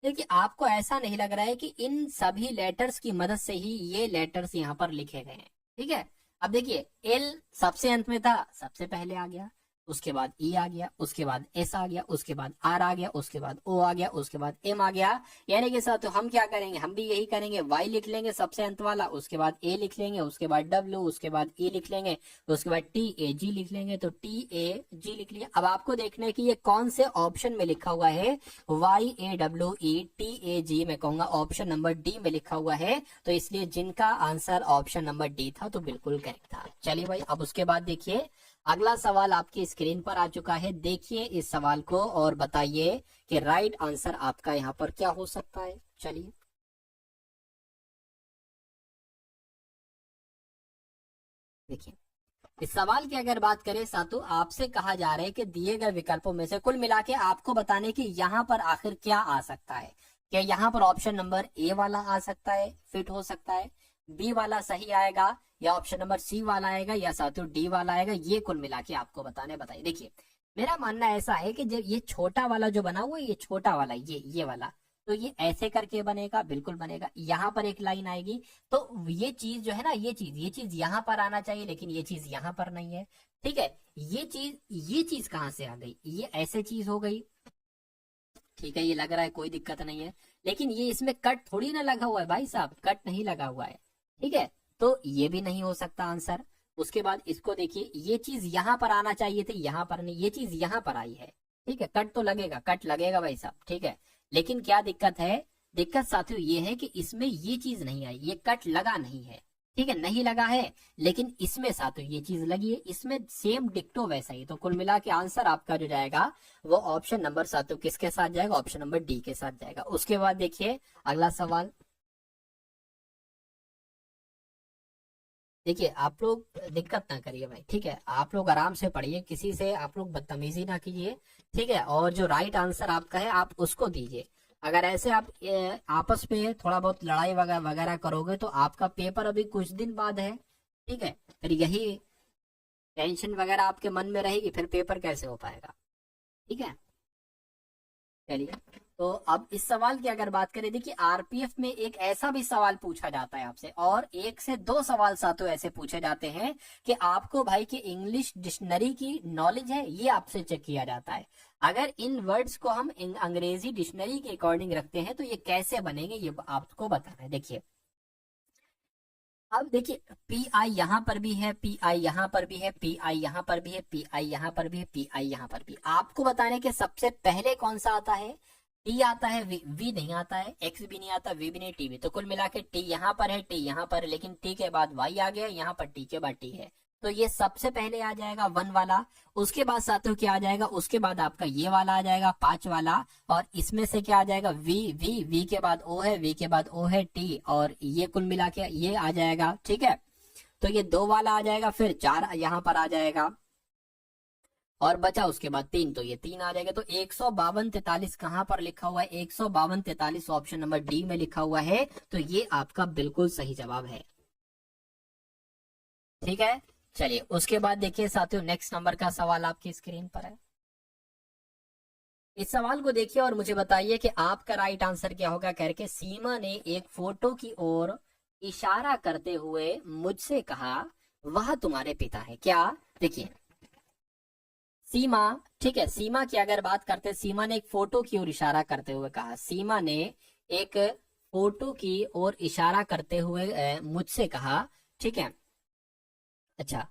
देखिए, आपको ऐसा नहीं लग रहा है कि इन सभी लेटर्स की मदद से ही ये लेटर्स यहाँ पर लिखे गए हैं, ठीक है। अब देखिए, एल सबसे अंत में था, सबसे पहले आ गया, उसके बाद ई आ गया, उसके बाद एस आ गया, उसके बाद आर आ गया, उसके बाद ओ आ गया, उसके बाद एम आ गया। यानी कि साथ हम क्या करेंगे, हम भी यही करेंगे, वाई लिख लेंगे सबसे अंत वाला, उसके बाद ए लिख लेंगे, उसके बाद डब्ल्यू, उसके बाद ई लिख लेंगे, उसके बाद TAG लिख लेंगे, तो TAG लिख लिया। अब आपको देखना है कि ये कौन से ऑप्शन में लिखा हुआ है। YAWETAG मैं कहूंगा ऑप्शन नंबर डी में लिखा हुआ है, तो इसलिए जिनका आंसर ऑप्शन नंबर डी था तो बिल्कुल करेक्ट था। चलिए भाई, अब उसके बाद देखिए, अगला सवाल आपकी स्क्रीन पर आ चुका है। देखिए इस सवाल को और बताइए कि राइट आंसर आपका यहाँ पर क्या हो सकता है। चलिए, देखिए इस सवाल की अगर बात करें सातों, आपसे कहा जा रहा है कि दिए गए विकल्पों में से कुल मिला के आपको बताने की यहाँ पर आखिर क्या आ सकता है। क्या यहाँ पर ऑप्शन नंबर ए वाला आ सकता है, फिट हो सकता है, बी वाला सही आएगा, या ऑप्शन नंबर सी वाला आएगा, या साथियों डी वाला आएगा। ये कुल मिला के आपको बताने बताइए। देखिए, मेरा मानना ऐसा है कि जब ये छोटा वाला जो बना हुआ है, ये छोटा वाला, ये वाला, तो ये ऐसे करके बनेगा, बिल्कुल बनेगा। यहाँ पर एक लाइन आएगी, तो ये चीज जो है ना, ये चीज यहाँ पर आना चाहिए, लेकिन ये चीज यहाँ पर नहीं है। ठीक है, ये चीज कहाँ से आ गई, ये ऐसे चीज हो गई। ठीक है, ये लग रहा है कोई दिक्कत नहीं है, लेकिन ये इसमें कट थोड़ी ना लगा हुआ है भाई साहब, कट नहीं लगा हुआ है। ठीक है, तो ये भी नहीं हो सकता आंसर। उसके बाद इसको देखिए, ये चीज यहाँ पर आना चाहिए थी, यहाँ पर नहीं, ये चीज यहाँ पर आई है। ठीक है, कट तो लगेगा, कट लगेगा भाई साहब। ठीक है, लेकिन क्या दिक्कत है, दिक्कत साथियों ये है कि इसमें ये चीज नहीं आई, ये कट लगा नहीं है। ठीक है, नहीं लगा है, लेकिन इसमें साथियों ये चीज लगी है, इसमें सेम डिक्टो वैसा ही। तो कुल मिला के आंसर आपका जो जाएगा वो ऑप्शन नंबर साथियों किसके साथ जाएगा, ऑप्शन नंबर डी के साथ जाएगा। उसके बाद देखिए अगला सवाल। देखिए आप लोग दिक्कत ना करिए भाई, ठीक है, आप लोग आराम से पढ़िए, किसी से आप लोग बदतमीजी ना कीजिए। ठीक है, और जो राइट आंसर आपका है आप उसको दीजिए। अगर ऐसे आप आपस में थोड़ा बहुत लड़ाई वगैरह वगैरह करोगे तो आपका पेपर अभी कुछ दिन बाद है। ठीक है, फिर यही टेंशन वगैरह आपके मन में रहेगी, फिर पेपर कैसे हो पाएगा। ठीक है, चलिए, तो अब इस सवाल की अगर बात करें, देखिए आरपीएफ में एक ऐसा भी सवाल पूछा जाता है आपसे, और एक से दो सवाल साथों ऐसे पूछे जाते हैं कि आपको भाई की इंग्लिश डिक्शनरी की नॉलेज है, ये आपसे चेक किया जाता है। अगर इन वर्ड्स को हम अंग्रेजी डिक्शनरी के अकॉर्डिंग रखते हैं तो ये कैसे बनेंगे, ये आपको बताना है। देखिए, अब देखिए पी आई यहाँ पर भी है, पी आई यहाँ पर भी है, पी आई यहाँ पर भी है, पी आई यहाँ पर भी है, पी आई यहाँ पर भी। आपको बताने के सबसे पहले कौन सा आता है, टी आता है, वी नहीं आता है, एक्स भी नहीं आता, वी भी नहीं, टी भी। तो कुल मिला के टी यहाँ पर है, टी यहाँ पर है, लेकिन टी के बाद वाई आ गया, यहाँ पर टी के बाद टी है। तो ये सबसे पहले आ जाएगा वन वाला। उसके बाद साथियों क्या आ जाएगा, उसके बाद आपका ये वाला आ जाएगा पांच वाला। और इसमें से क्या आ जाएगा, वी वी वी के बाद ओ है, वी के बाद ओ है, टी, और ये कुल मिला के ये आ जाएगा। ठीक है, तो ये दो वाला आ जाएगा, फिर चार यहाँ पर आ जाएगा, और बचा उसके बाद तीन, तो ये तीन आ जाएगा। तो 152 43 कहां पर लिखा हुआ है, 152 43 ऑप्शन नंबर डी में लिखा हुआ है। तो ये आपका बिल्कुल सही जवाब है। ठीक है, चलिए उसके बाद देखिए साथियों, नेक्स्ट नंबर का सवाल आपकी स्क्रीन पर है। इस सवाल को देखिए और मुझे बताइए कि आपका राइट आंसर क्या होगा। करके सीमा ने एक फोटो की ओर इशारा करते हुए मुझसे कहा, वह तुम्हारे पिता है क्या। देखिए सीमा, ठीक है, सीमा की अगर बात करते हैं, सीमा ने एक फोटो की ओर इशारा करते हुए कहा, सीमा ने एक फोटो की ओर इशारा करते हुए मुझसे कहा। ठीक है, अच्छा,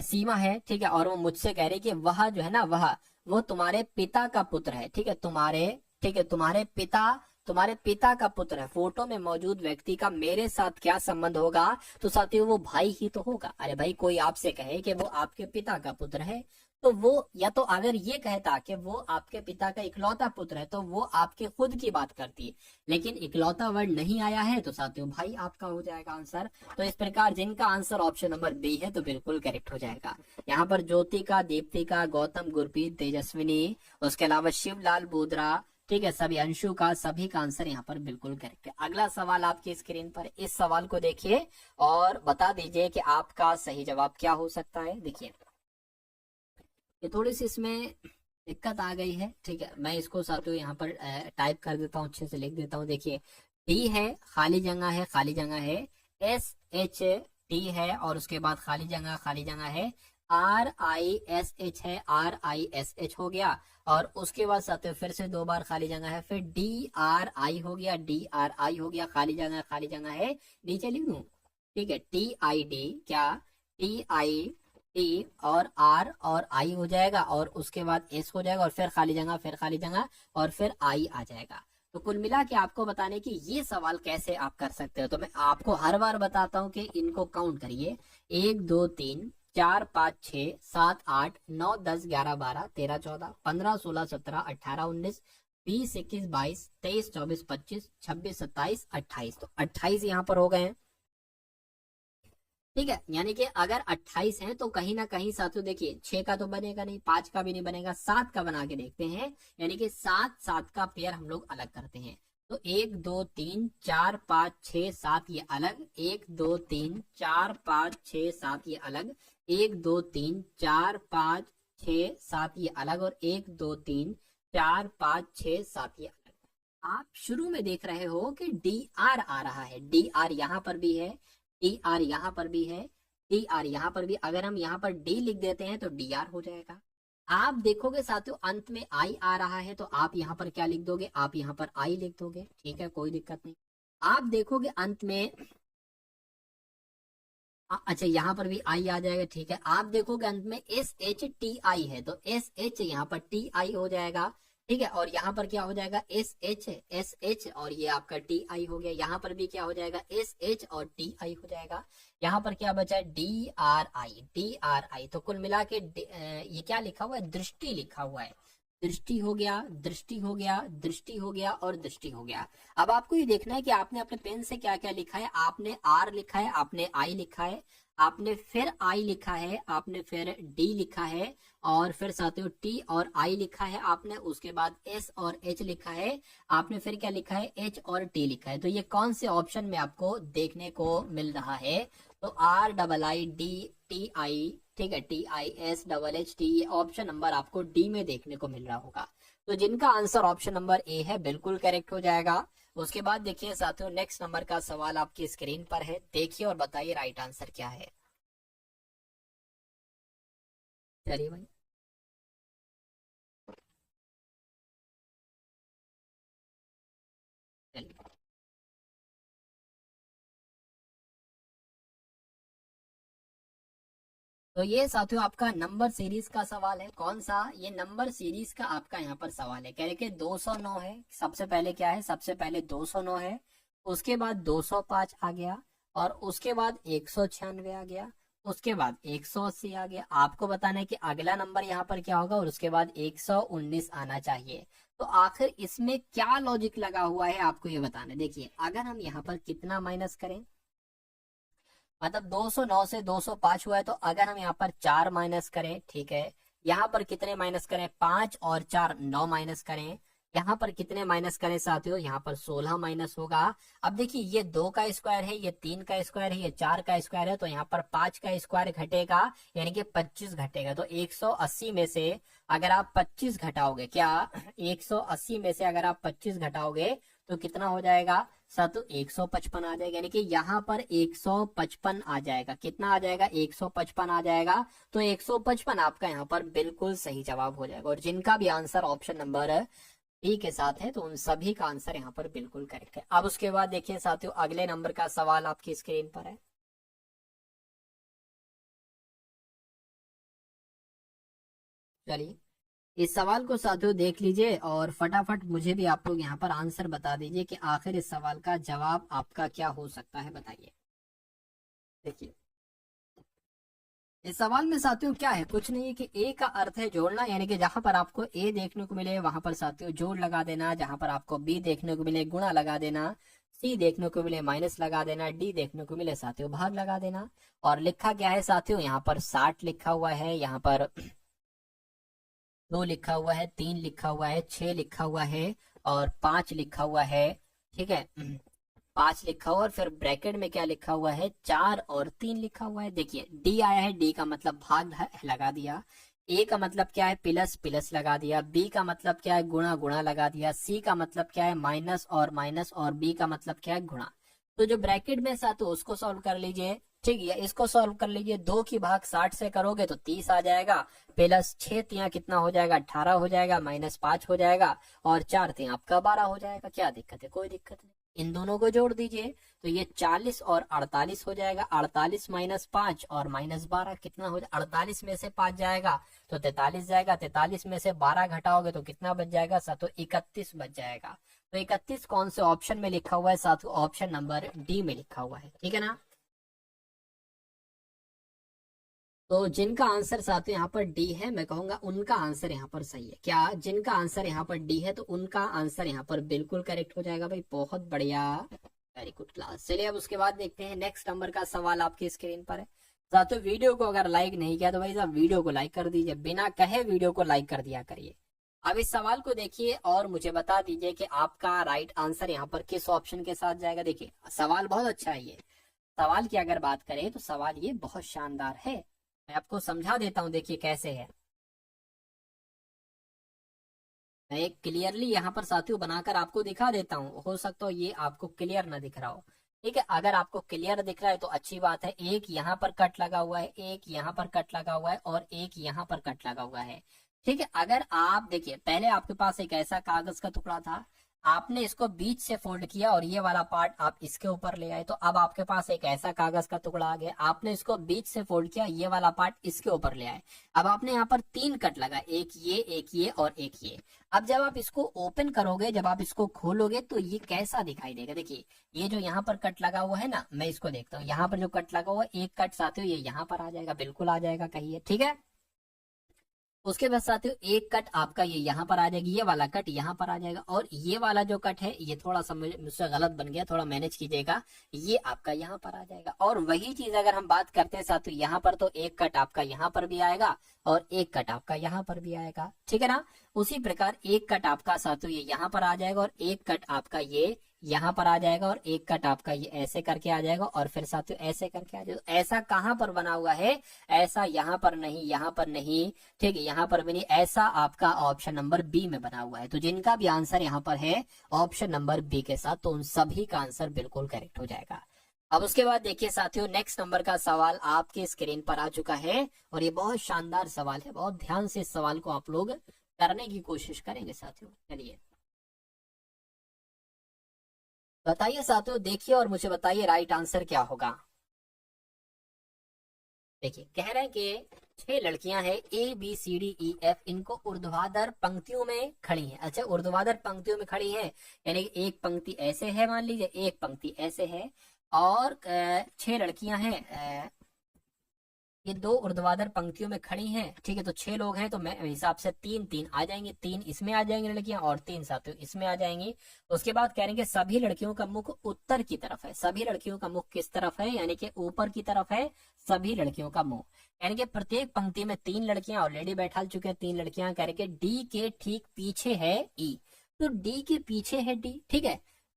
सीमा है, ठीक है, और वो मुझसे कह रही कि वह जो है ना, वो तुम्हारे पिता का पुत्र है। ठीक है, तुम्हारे, ठीक है, तुम्हारे पिता का पुत्र है। फोटो में मौजूद व्यक्ति का मेरे साथ क्या संबंध होगा, तो साथियों वो भाई ही तो होगा। अरे भाई, कोई आपसे कहे कि वो आपके पिता का पुत्र है, तो वो, या तो अगर ये कहता कि वो आपके पिता का इकलौता पुत्र है, तो वो आपके खुद की बात करती। लेकिन इकलौता वर्ड नहीं आया है, तो साथियों भाई आपका हो जाएगा आंसर। तो इस प्रकार जिनका आंसर ऑप्शन नंबर बी है तो बिल्कुल करेक्ट हो जाएगा। यहाँ पर ज्योतिका, दीप्तिका, गौतम, गुरप्रीत, तेजस्विनी, उसके अलावा शिवलाल बोदरा, ठीक है, सभी अंशु का, सभी का आंसर यहाँ पर बिल्कुल करेक्ट है। अगला सवाल आपकी स्क्रीन पर, इस सवाल को देखिए और बता दीजिए कि आपका सही जवाब क्या हो सकता है। देखिए ये थोड़ी सी इसमें दिक्कत आ गई है। ठीक है, मैं इसको साथियों यहाँ पर टाइप कर देता हूँ, अच्छे से लिख देता हूँ। देखिए टी है, खाली जगह है, खाली जगह है, एस एच टी है, और उसके बाद खाली जगह है, आर आई एस एच है, आर आई एस एच हो गया, और उसके बाद साथियों फिर से दो बार खाली जगह है, फिर डी आर आई हो गया, डी आर आई हो गया, खाली जगह है, नीचे लिख दूं। ठीक है, टी आई डी, क्या, टी आई टी और आर और आई हो जाएगा, और उसके बाद एस हो जाएगा, और फिर खाली जगह, फिर खाली जगह, और फिर आई आ जाएगा। तो कुल मिला के आपको बताने की ये सवाल कैसे आप कर सकते हो, तो मैं आपको हर बार बताता हूँ कि इनको काउंट करिए। 1 2 3 4 5 6 7 8 9 10 11 12 13 14 15 16 17 18 19 20 21 22 23 24 25 26 27 28, तो 28 यहाँ पर हो गए हैं। ठीक है, यानी कि अगर 28 है तो कहीं ना कहीं साथियों देखिए 6 का तो बनेगा नहीं, 5 का भी नहीं बनेगा, 7 का बना के देखते हैं। यानी कि 7 7 का पेयर हम लोग अलग करते हैं। तो 1 2 3 4 5 6 7 ये अलग, 1 2 3 4 5 6 7 ये अलग, 1 2 3 4 5 6 7 ये अलग, और 1 2 3 4 5 6 7 ये अलग। आप शुरू में देख रहे हो कि डी आर आ रहा है, डी आर यहाँ पर भी है, डी आर यहाँ पर भी है, डी आर यहाँ पर भी। अगर हम यहाँ पर डी लिख देते हैं तो डी आर हो जाएगा। आप देखोगे साथियों अंत में आई आ रहा है, तो आप यहाँ पर क्या लिख दोगे, आप यहाँ पर आई लिख दोगे, ठीक है, कोई दिक्कत नहीं। आप देखोगे अंत में अच्छा यहाँ पर भी आई आ जाएगा, ठीक है। आप देखोगे अंत में एस एच टी आई है, तो एस एच यहाँ पर टी आई हो जाएगा, ठीक है। और यहाँ पर क्या हो जाएगा, एस एच और ये आपका टी आई हो गया। यहाँ पर भी क्या हो जाएगा, एस एच और टी आई हो जाएगा। यहाँ पर क्या बचा है, डी आर आई, डी आर आई। तो कुल मिला के ये क्या लिखा हुआ है, दृष्टि लिखा हुआ है। दृष्टि हो गया, दृष्टि हो गया, दृष्टि हो गया और दृष्टि हो गया। अब आपको ये देखना है कि आपने अपने पेन से क्या क्या लिखा है। आपने आर लिखा है, आपने आई लिखा है, आपने फिर आई लिखा है, आपने फिर डी लिखा है, और फिर साथियों टी और आई लिखा है आपने, उसके बाद एस और एच लिखा है आपने, फिर क्या लिखा है, एच और टी लिखा है। तो ये कौन से ऑप्शन में आपको देखने को मिल रहा है, तो R double I D T I, ठीक है, T I S double H T, ये ऑप्शन नंबर आपको डी में देखने को मिल रहा होगा। तो जिनका आंसर ऑप्शन नंबर ए है बिल्कुल करेक्ट हो जाएगा। उसके बाद देखिए साथियों नेक्स्ट नंबर का सवाल आपकी स्क्रीन पर है, देखिए और बताइए राइट आंसर क्या है। चलिए भाई, चलिए। तो ये साथियों आपका नंबर सीरीज का सवाल है। कौन सा, ये नंबर सीरीज का आपका यहाँ पर सवाल है। कह रहे कि 209 है, सबसे पहले क्या है, सबसे पहले 209 है, उसके बाद 205 आ गया, और उसके बाद 196 आ गया, उसके बाद 180 आ गया। आपको बताना है कि अगला नंबर यहाँ पर क्या होगा, और उसके बाद 119 आना चाहिए। तो आखिर इसमें क्या लॉजिक लगा हुआ है आपको ये बताना है। देखिए अगर हम यहाँ पर कितना माइनस करें, मतलब 209 से 205 हुआ है, तो अगर हम यहाँ पर 4 माइनस करें, ठीक है, यहाँ पर कितने माइनस करें, 5 और 4 9 माइनस करें, यहाँ पर कितने माइनस करें साथियों, यहाँ पर 16 माइनस होगा। अब देखिए ये 2 का स्क्वायर है, ये 3 का स्क्वायर है, ये 4 का स्क्वायर है, तो यहाँ पर 5 का स्क्वायर घटेगा, यानी कि 25 घटेगा। तो 180 में से अगर आप 25 घटाओगे, क्या 180 में से अगर आप 25 घटाओगे तो कितना हो जाएगा साथियों, 155 आ जाएगा। यानी कि यहाँ पर 155 आ जाएगा, कितना आ जाएगा, 155 आ जाएगा। तो 155 आपका यहाँ पर बिल्कुल सही जवाब हो जाएगा। और जिनका भी आंसर ऑप्शन नंबर डी के साथ है, तो उन सभी का आंसर यहाँ पर बिल्कुल करेक्ट है। अब उसके बाद देखिए साथियों अगले नंबर का सवाल आपकी स्क्रीन पर है। चलिए इस सवाल को साथियों देख लीजिए और फटाफट मुझे भी आप लोग यहाँ पर आंसर बता दीजिए कि आखिर इस सवाल का जवाब आपका क्या हो सकता है, बताइए। देखिए इस सवाल में साथियों क्या है, कुछ नहीं है कि ए का अर्थ है जोड़ना, यानी कि जहां पर आपको ए देखने को मिले वहां पर साथियों जोड़ लगा देना, जहां पर आपको बी देखने को मिले गुणा लगा देना, सी देखने को मिले माइनस लगा देना, डी देखने को मिले साथियों भाग लगा देना। और लिखा क्या है साथियों, यहाँ पर 60 लिखा हुआ है, यहाँ पर 2 लिखा हुआ है, 3 लिखा हुआ है, 6 लिखा हुआ है, और 5 लिखा हुआ है, ठीक है। 5 लिखा हुआ और फिर ब्रैकेट में क्या लिखा हुआ है, 4 और 3 लिखा हुआ है। देखिए डी आया है, डी का मतलब भाग लगा दिया, ए का मतलब क्या है, प्लस प्लस लगा दिया, बी का मतलब क्या है, गुणा गुणा लगा दिया, सी का मतलब क्या है, माइनस और माइनस, और बी का मतलब क्या है, गुणा। तो जो ब्रैकेट में साथ तो उसको सॉल्व कर लीजिए, ठीक है, इसको सॉल्व कर लीजिए। 2 की भाग 60 से करोगे तो 30 आ जाएगा, प्लस 6 तिया कितना हो जाएगा, 18 हो जाएगा, माइनस 5 हो जाएगा, और 4 तिया आपका 12 हो जाएगा। क्या दिक्कत है, कोई दिक्कत नहीं। इन दोनों को जोड़ दीजिए तो ये 40 और 48 हो जाएगा। 48 माइनस 5 और माइनस 12 कितना हो जाएगा, 48 में से 5 जाएगा तो 43 जाएगा, 43 में से 12 घटाओगे तो कितना बच जाएगा साथों, 31 बच जाएगा। तो 31 कौन से ऑप्शन में लिखा हुआ है साथों, ऑप्शन नंबर डी में लिखा हुआ है, ठीक है ना। तो जिनका आंसर साथियों यहाँ पर डी है, मैं कहूंगा उनका आंसर यहाँ पर सही है। क्या जिनका आंसर यहाँ पर डी है तो उनका आंसर यहाँ पर बिल्कुल करेक्ट हो जाएगा भाई, बहुत बढ़िया, वेरी गुड क्लास। चलिए अब उसके बाद देखते हैं नेक्स्ट नंबर का सवाल आपकी स्क्रीन पर है। साथियों वीडियो को अगर लाइक नहीं किया तो भाई साहब वीडियो को लाइक कर दीजिए, बिना कहे वीडियो को लाइक कर दिया करिए। अब इस सवाल को देखिए और मुझे बता दीजिए कि आपका राइट आंसर यहाँ पर किस ऑप्शन के साथ जाएगा। देखिए सवाल बहुत अच्छा है, ये सवाल की अगर बात करें तो सवाल ये बहुत शानदार है। मैं आपको समझा देता हूं, देखिए कैसे है। मैं एक क्लियरली यहाँ पर साथियों बनाकर आपको दिखा देता हूँ, हो सकता हो ये आपको क्लियर ना दिख रहा हो। ठीक है, अगर आपको क्लियर दिख रहा है तो अच्छी बात है। एक यहाँ पर कट लगा हुआ है, एक यहाँ पर कट लगा हुआ है और एक यहाँ पर कट लगा हुआ है। ठीक है, अगर आप देखिए पहले आपके पास एक ऐसा कागज का टुकड़ा था, आपने इसको बीच से फोल्ड किया और ये वाला पार्ट आप इसके ऊपर ले आए, तो अब आपके पास एक ऐसा कागज का टुकड़ा आ गया, आपने इसको बीच से फोल्ड किया, ये वाला पार्ट इसके ऊपर ले आए। अब आपने यहाँ पर 3 कट लगा, एक ये और एक ये। अब जब आप इसको ओपन करोगे, जब आप इसको खोलोगे तो ये कैसा दिखाई देगा। देखिए ये जो यहाँ पर कट लगा हुआ है ना, मैं इसको देखता हूँ, यहाँ पर जो कट लगा हुआ है, एक कट साथियों ये यहाँ पर आ जाएगा, बिल्कुल आ जाएगा, कहिए ठीक है। उसके बाद साथियों एक कट आपका ये यहाँ पर आ जाएगी, ये वाला कट यहाँ पर आ जाएगा, और ये वाला जो कट है ये थोड़ा सा मुझसे गलत बन गया, थोड़ा मैनेज कीजिएगा, ये आपका यहाँ पर आ जाएगा। और वही चीज अगर हम बात करते हैं साथियों, यहाँ पर तो एक कट आपका यहाँ पर भी आएगा और एक कट आपका यहाँ पर भी आएगा, ठीक है ना। उसी प्रकार एक कट आपका साथियों ये यहाँ पर आ जाएगा और एक कट आपका ये यहाँ पर आ जाएगा और एक कट आपका ये ऐसे करके आ जाएगा और फिर साथियों ऐसे करके आ जाएगा। ऐसा कहाँ पर बना हुआ है, ऐसा यहाँ पर नहीं, यहाँ पर नहीं, ठीक है, यहाँ पर भी नहीं, ऐसा आपका ऑप्शन नंबर बी में बना हुआ है। तो जिनका भी आंसर यहाँ पर है ऑप्शन नंबर बी के साथ, तो उन सभी का आंसर बिल्कुल करेक्ट हो जाएगा। अब उसके बाद देखिए साथियों नेक्स्ट नंबर का सवाल आपके स्क्रीन पर आ चुका है और ये बहुत शानदार सवाल है, बहुत ध्यान से इस सवाल को आप लोग करने की कोशिश करेंगे साथियों। चलिए बताइए साथियों, देखिए और मुझे बताइए राइट आंसर क्या होगा। देखिए कह रहे हैं कि 6 लड़कियां हैं ABCDEF, इनको ऊर्ध्वाधर पंक्तियों में खड़ी हैं। अच्छा ऊर्ध्वाधर पंक्तियों में खड़ी हैं, यानी एक पंक्ति ऐसे है, मान लीजिए एक पंक्ति ऐसे है, और 6 लड़कियां हैं, ये 2 ऊर्ध्वाधर पंक्तियों में खड़ी हैं। ठीक है, तो 6 लोग हैं, तो मैं हिसाब से 3 आ जाएंगे, 3 इसमें आ जाएंगे लड़कियां और 3 साथियों इसमें आ जाएंगी। उसके बाद कह रहे हैं कि सभी लड़कियों का मुख उत्तर की तरफ है। सभी लड़कियों का मुख किस तरफ है, यानी कि ऊपर की तरफ है सभी लड़कियों का मुंह, यानी कि प्रत्येक पंक्ति में 3 लड़कियां ऑलरेडी बैठा चुके हैं, 3 लड़कियां। कह रहे कि डी के ठीक पीछे है ई, तो डी के पीछे है डी, ठीक है,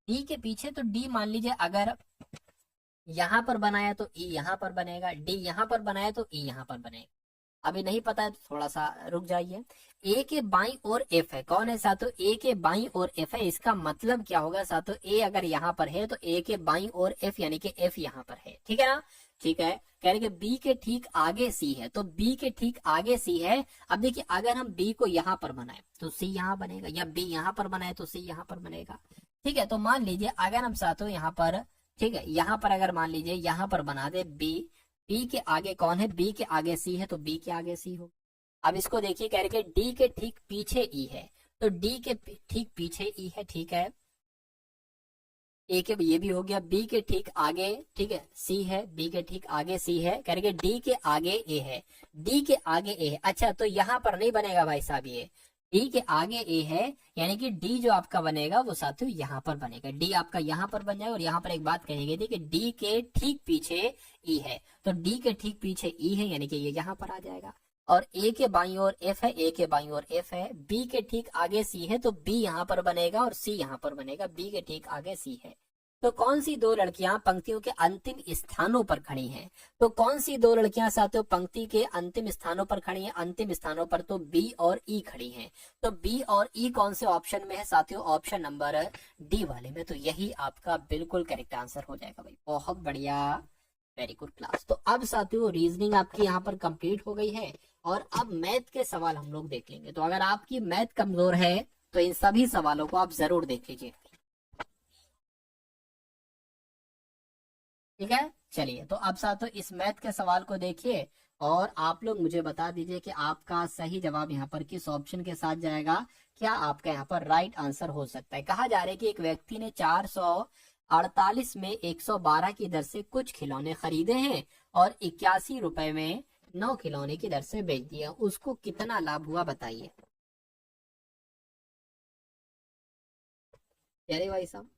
डी के पीछे, तो डी मान लीजिए अगर यहां पर बनाया तो ई यहां पर बनेगा, डी यहां पर बनाया तो ई यहां पर बनेगा। अभी नहीं पता है तो थोड़ा सा रुक जाइए। ए के बाई और एफ है, कौन है साथों, ए के बाई और एफ है, इसका मतलब क्या होगा साथों, ए अगर यहाँ पर है तो ए के बाई और एफ, यानी कि एफ यहाँ पर है, ठीक है ना। ठीक है, कह रहे कि बी के ठीक आगे सी है, तो बी के ठीक आगे सी है। अब देखिए अगर हम बी को यहाँ पर बनाए तो सी यहाँ बनेगा, या बी यहाँ पर बनाए तो सी यहाँ पर बनेगा। ठीक है, तो मान लीजिए अगर हम साथों यहाँ पर, ठीक है, यहाँ पर अगर मान लीजिए यहाँ पर बना दे बी, बी के आगे कौन है, बी के आगे सी है, तो बी के आगे सी हो। अब इसको देखिए कह रहे कि डी के ठीक पीछे ई है, तो डी के ठीक पीछे ई है, ठीक है, ए के ये भी हो गया, बी के ठीक आगे, ठीक है, सी है, बी के ठीक आगे सी है, कह रहे कि डी के आगे ए है, डी के आगे ए है। अच्छा तो यहाँ पर नहीं बनेगा भाई साहब, ये डी के आगे ए है, यानी कि डी जो आपका बनेगा वो साथियों यहाँ पर बनेगा, डी आपका यहाँ पर बन जाएगा। और यहाँ पर एक बात कही गई थी कि डी के ठीक पीछे ई है, तो डी के ठीक पीछे ई है, यानी कि ये यहाँ पर आ जाएगा। और ए के बाईं ओर एफ है, ए के बाईं ओर एफ है, बी के ठीक आगे सी है, तो बी यहाँ पर बनेगा और सी यहाँ पर बनेगा, बी के ठीक आगे सी है। तो कौन सी 2 लड़कियां पंक्तियों के अंतिम स्थानों पर खड़ी हैं, तो कौन सी 2 लड़कियां साथियों पंक्ति के अंतिम स्थानों पर खड़ी हैं, अंतिम स्थानों पर तो बी और ई खड़ी हैं। तो बी और ई कौन से ऑप्शन में है साथियों, ऑप्शन नंबर डी वाले में, तो यही आपका बिल्कुल करेक्ट आंसर हो जाएगा भाई। बहुत बढ़िया, वेरी गुड क्लास। तो अब साथियों रीजनिंग आपकी यहाँ पर कंप्लीट हो गई है और अब मैथ के सवाल हम लोग देख लेंगे। तो अगर आपकी मैथ कमजोर है तो इन सभी सवालों को आप जरूर देख लीजिए, ठीक है। चलिए तो अब साथियों इस मैथ के सवाल को देखिए और आप लोग मुझे बता दीजिए कि आपका सही जवाब यहाँ पर किस ऑप्शन के साथ जाएगा, क्या आपका यहाँ पर राइट आंसर हो सकता है। कहा जा रहा है कि एक व्यक्ति ने 448 में 112 की दर से कुछ खिलौने खरीदे हैं और 81 रुपए में 9 खिलौने की दर से बेच दिया, उसको कितना लाभ हुआ बताइए। अरे भाई साहब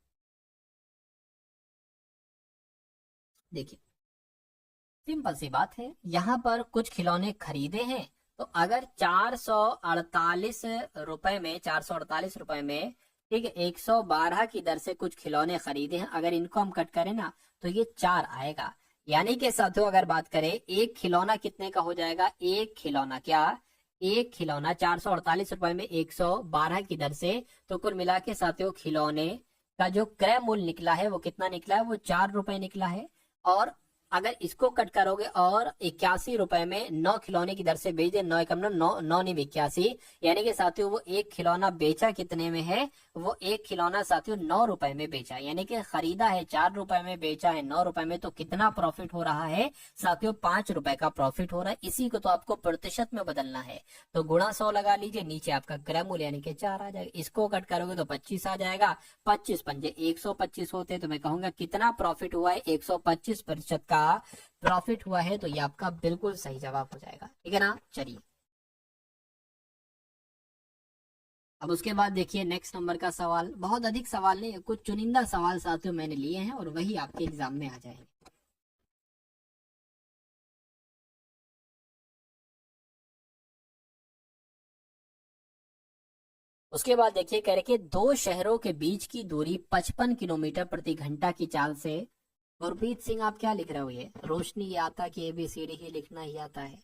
देखिए सिंपल सी बात है, यहाँ पर कुछ खिलौने खरीदे हैं, तो अगर 448 रुपए में, 448 रुपए में, ठीक है, 112 की दर से कुछ खिलौने खरीदे हैं, अगर इनको हम कट करें ना तो ये 4 आएगा। यानी कि साथियों अगर बात करें एक खिलौना कितने का हो जाएगा, एक खिलौना क्या, एक खिलौना 448 रुपए में 112 की दर से, तो कुल मिला के साथियों खिलौने का जो क्रय मूल्य निकला है वो कितना निकला है, वो 4 रुपए निकला है। और अगर इसको कट करोगे और 81 रुपए में 9 खिलौने की दर से बेच दे, 9 एकम 9 9 नहीं 81, यानी कि साथियों वो एक खिलौना बेचा कितने में है, वो एक खिलौना साथियों 9 रुपए में बेचा, यानी कि खरीदा है 4 रुपए में, बेचा है 9 रुपए में, तो कितना प्रॉफिट हो रहा है साथियों, 5 रुपए का प्रॉफिट हो रहा है। इसी को तो आपको प्रतिशत में बदलना है, तो गुणा 100 लगा लीजिए, नीचे आपका क्रय मूल्य यानी कि 4 आ जाएगा, इसको कट करोगे तो 25 आ जाएगा, 25 पंजे 125 होते, तो मैं कहूंगा कितना प्रॉफिट हुआ है, 125% का प्रॉफिट हुआ है, तो ये आपका बिल्कुल सही जवाब हो जाएगा। ठीक है ना, चलिए अब उसके बाद देखिए नेक्स्ट नंबर का सवाल, बहुत अधिक सवाल नहीं, कुछ चुनिंदा सवाल साथियों मैंने लिए हैं और वही आपके एग्जाम में आ जाएंगे। उसके बाद देखिए कह रहे कि दो शहरों के बीच की दूरी 55 किलोमीटर प्रति घंटा की चाल से, गुरप्रीत सिंह आप क्या लिख रहे हो, ये रोशनी ये आता कि ABCD ही लिखना ही आता है,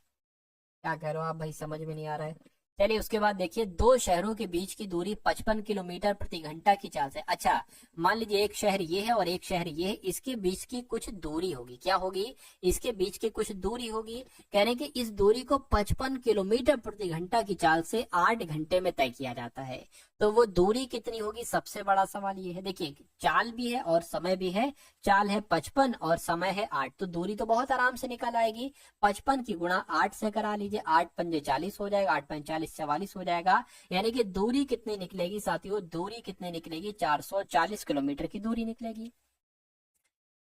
क्या कह रहे हो आप भाई, समझ में नहीं आ रहा है। चलिए उसके बाद देखिए दो शहरों के बीच की दूरी 55 किलोमीटर प्रति घंटा की चाल से। अच्छा मान लीजिए एक शहर ये है और एक शहर ये है, इसके बीच की कुछ दूरी होगी, क्या होगी, इसके बीच की कुछ दूरी होगी, कह रहे हैं कि इस दूरी को 55 किलोमीटर प्रति घंटा की चाल से 8 घंटे में तय किया जाता है, तो वो दूरी कितनी होगी, सबसे बड़ा सवाल ये है। देखिए चाल भी है और समय भी है, चाल है 55 और समय है 8, तो दूरी तो बहुत आराम से निकल आएगी, 55 की गुणा 8 से करा लीजिए, 8 पंजे 40 हो जाएगा, 8 पंजे 40 44 हो जाएगा, यानी कि दूरी कितनी निकलेगी साथियों, दूरी कितनी निकलेगी, 440 किलोमीटर की दूरी निकलेगी।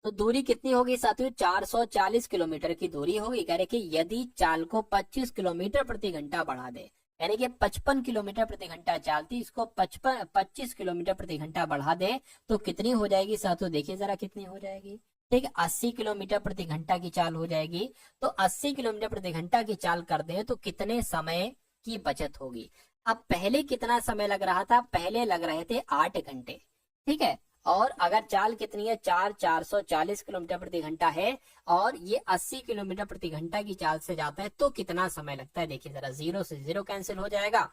तो दूरी कितनी होगी साथियों, 440 किलोमीटर की दूरी होगी। कह रहे कि यदि चाल को 25 किलोमीटर प्रति घंटा बढ़ा दे, यानी कि 55 किलोमीटर प्रति घंटा चालती, इसको 25 किलोमीटर प्रति घंटा बढ़ा दे तो कितनी हो जाएगी साथियों, देखिए जरा कितनी हो जाएगी। ठीक है, 80 किलोमीटर प्रति घंटा की चाल हो जाएगी। तो 80 किलोमीटर प्रति घंटा की चाल कर दे तो कितने समय की बचत होगी। अब पहले कितना समय लग रहा था, पहले लग रहे थे 8 घंटे, ठीक है, और अगर चाल कितनी है, 440 किलोमीटर प्रति घंटा है और ये 80 किलोमीटर प्रति घंटा की चाल से जाता है, तो कितना समय लगता है, देखिए जरा, 0 से 0 कैंसिल हो जाएगा,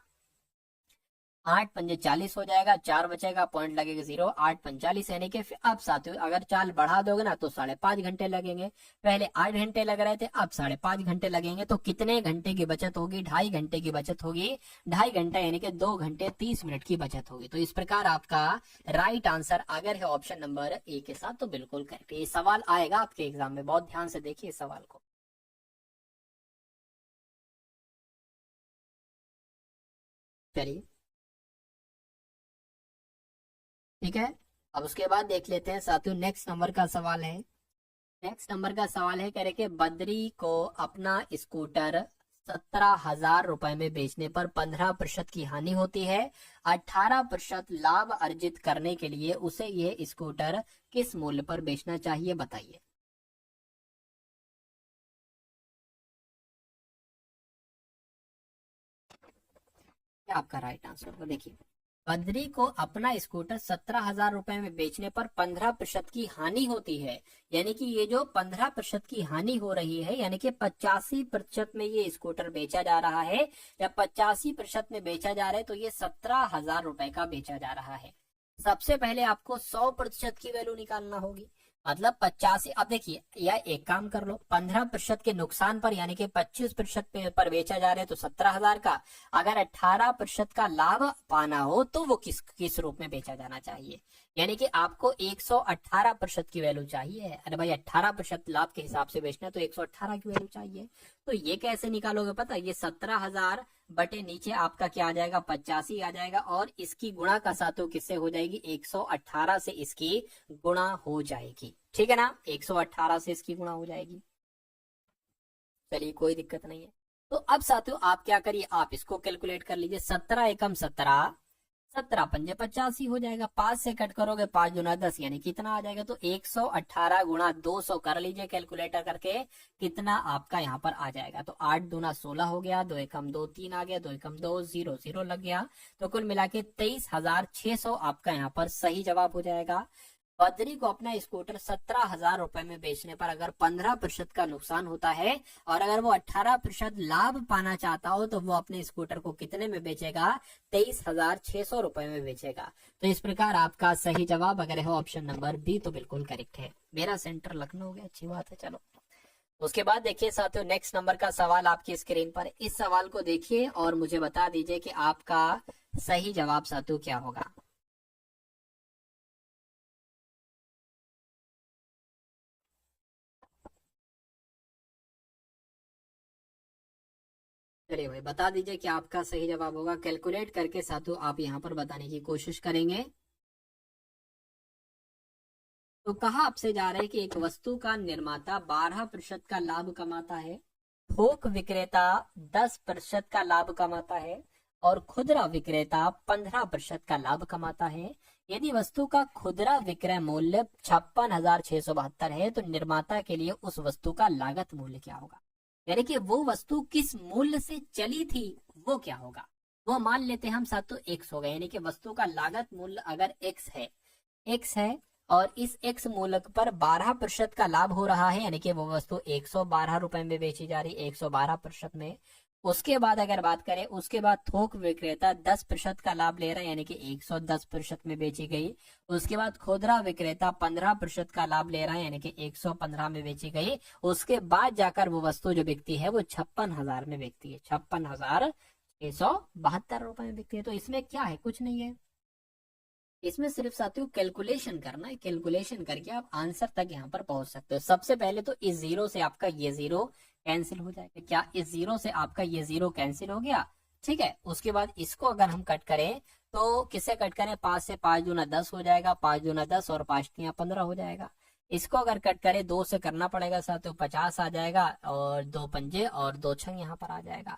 8 पंजे 40 हो जाएगा, 4 बचेगा, पॉइंट लगेगा 0, 8 45, यानी कि अब साथियों अगर चाल बढ़ा दोगे ना तो 5.5 घंटे लगेंगे, पहले 8 घंटे लग रहे थे, अब 5.5 घंटे लगेंगे, तो कितने घंटे की बचत होगी, 2.5 घंटे की बचत होगी, 2.5 घंटा यानी कि 2 घंटे 30 मिनट की बचत होगी। तो इस प्रकार आपका राइट आंसर अगर है ऑप्शन नंबर ए के साथ तो बिल्कुल करेक्ट। ये सवाल आएगा आपके एग्जाम में, बहुत ध्यान से देखिए इस सवाल को। चलिए ठीक है, अब उसके बाद देख लेते हैं साथियों नेक्स्ट नंबर का सवाल है। नेक्स्ट नंबर का सवाल है, कह रहे कि बद्री को अपना स्कूटर 17,000 रुपए में बेचने पर 15% की हानि होती है, 18% लाभ अर्जित करने के लिए उसे यह स्कूटर किस मूल्य पर बेचना चाहिए, बताइए। क्या आपका राइट आंसर को देखिए, बद्री को अपना स्कूटर 17,000 रुपए में बेचने पर 15% की हानि होती है, यानी कि ये जो 15% की हानि हो रही है, यानी कि 85% में ये स्कूटर बेचा जा रहा है, या 85% में बेचा जा रहा है, तो ये 17,000 रुपए का बेचा जा रहा है। सबसे पहले आपको 100% की वैल्यू निकालना होगी, मतलब 85। अब देखिए या एक काम कर लो, 15% के नुकसान पर यानी कि 25% पर बेचा जा रहा है तो 17,000 का, अगर 18% का लाभ पाना हो तो वो किस किस रूप में बेचा जाना चाहिए, यानी कि आपको 118% की वैल्यू चाहिए। अरे भाई 18% लाभ के हिसाब से बेचना है तो 118 की वैल्यू चाहिए। तो ये कैसे निकालोगे पता, ये 17,000 बटे नीचे आपका क्या आ जाएगा, 85 आ जाएगा, और इसकी गुणा का साथों किससे हो जाएगी, 118 से इसकी गुणा हो जाएगी। ठीक है ना, 118 से इसकी गुणा हो जाएगी। चलिए कोई दिक्कत नहीं है। तो अब साथियों आप क्या करिए, आप इसको कैलकुलेट कर लीजिए, 17 एकम 17, 17 पंजे 85 हो जाएगा, 5 से कट करोगे 5 दूना 10, यानी कितना आ जाएगा, तो 118 गुणा 200 कर लीजिए कैलकुलेटर करके, कितना आपका यहाँ पर आ जाएगा, तो 8 दूना 16 हो गया, 2 एकम 2 3 आ गया, 2 एकम 2 0 0 लग गया, तो कुल मिला के 23,600 आपका यहाँ पर सही जवाब हो जाएगा। बद्री को अपना स्कूटर 17,000 रुपए में बेचने पर अगर 15% का नुकसान होता है और अगर वो 18% लाभ पाना चाहता हो तो वो अपने स्कूटर को कितने में बेचेगा? 23,600 रुपए में बेचेगा। तो इस प्रकार आपका सही जवाब अगर है ऑप्शन नंबर बी तो बिल्कुल करेक्ट है। मेरा सेंटर लखनऊ हो गया, अच्छी बात है। चलो उसके बाद देखिए साथियों, नेक्स्ट नंबर का सवाल आपकी स्क्रीन पर। इस सवाल को देखिए और मुझे बता दीजिए कि आपका सही जवाब साथियों क्या होगा। चलिए भाई बता दीजिए कि आपका सही जवाब होगा। कैलकुलेट करके साथियों आप यहाँ पर बताने की कोशिश करेंगे। तो कहा आपसे जा रहा है कि एक वस्तु का निर्माता 12% का लाभ कमाता है, थोक विक्रेता 10% का लाभ कमाता है और खुदरा विक्रेता 15% का लाभ कमाता है। यदि वस्तु का खुदरा विक्रय मूल्य 56,672 है तो निर्माता के लिए उस वस्तु का लागत मूल्य क्या होगा? यानी कि वो वस्तु किस मूल्य से चली थी वो क्या होगा? वो मान लेते हैं हम साथ, तो एक्स होगा। यानी कि वस्तु का लागत मूल्य अगर एक्स है और इस एक्स मूल्य पर 12% का लाभ हो रहा है, यानी कि वो वस्तु 112 रुपए में बेची जा रही, 112% में। उसके बाद अगर बात करें, उसके बाद थोक विक्रेता 10% का लाभ ले रहा है, यानी कि 110% में बेची गई। उसके बाद खुदरा विक्रेता 15% का लाभ ले रहा है, यानी कि 115 में बेची गई। उसके बाद जाकर वो वस्तु जो बिकती है वो 56,000 में बिकती है, 56,672 रुपए में बिकती है। तो इसमें क्या है? कुछ नहीं है। इसमें सिर्फ साथियों कैलकुलेशन करना है, कैलकुलेशन करके आप आंसर तक यहाँ पर पहुंच सकते हो। सबसे पहले तो इस जीरो से आपका ये जीरो कैंसिल हो जाएगा। क्या इस जीरो से आपका ये जीरो कैंसिल हो गया? ठीक है। उसके बाद इसको अगर हम कट करें तो किससे कट करें? 5 से 5 दूना 10 हो जाएगा, 5 दूना 10 और 5 तिया 15 हो जाएगा। इसको अगर कट करें 2 से करना पड़ेगा साथियों, 50 आ जाएगा और 2 पंजे और 2 छंग यहाँ पर आ जाएगा।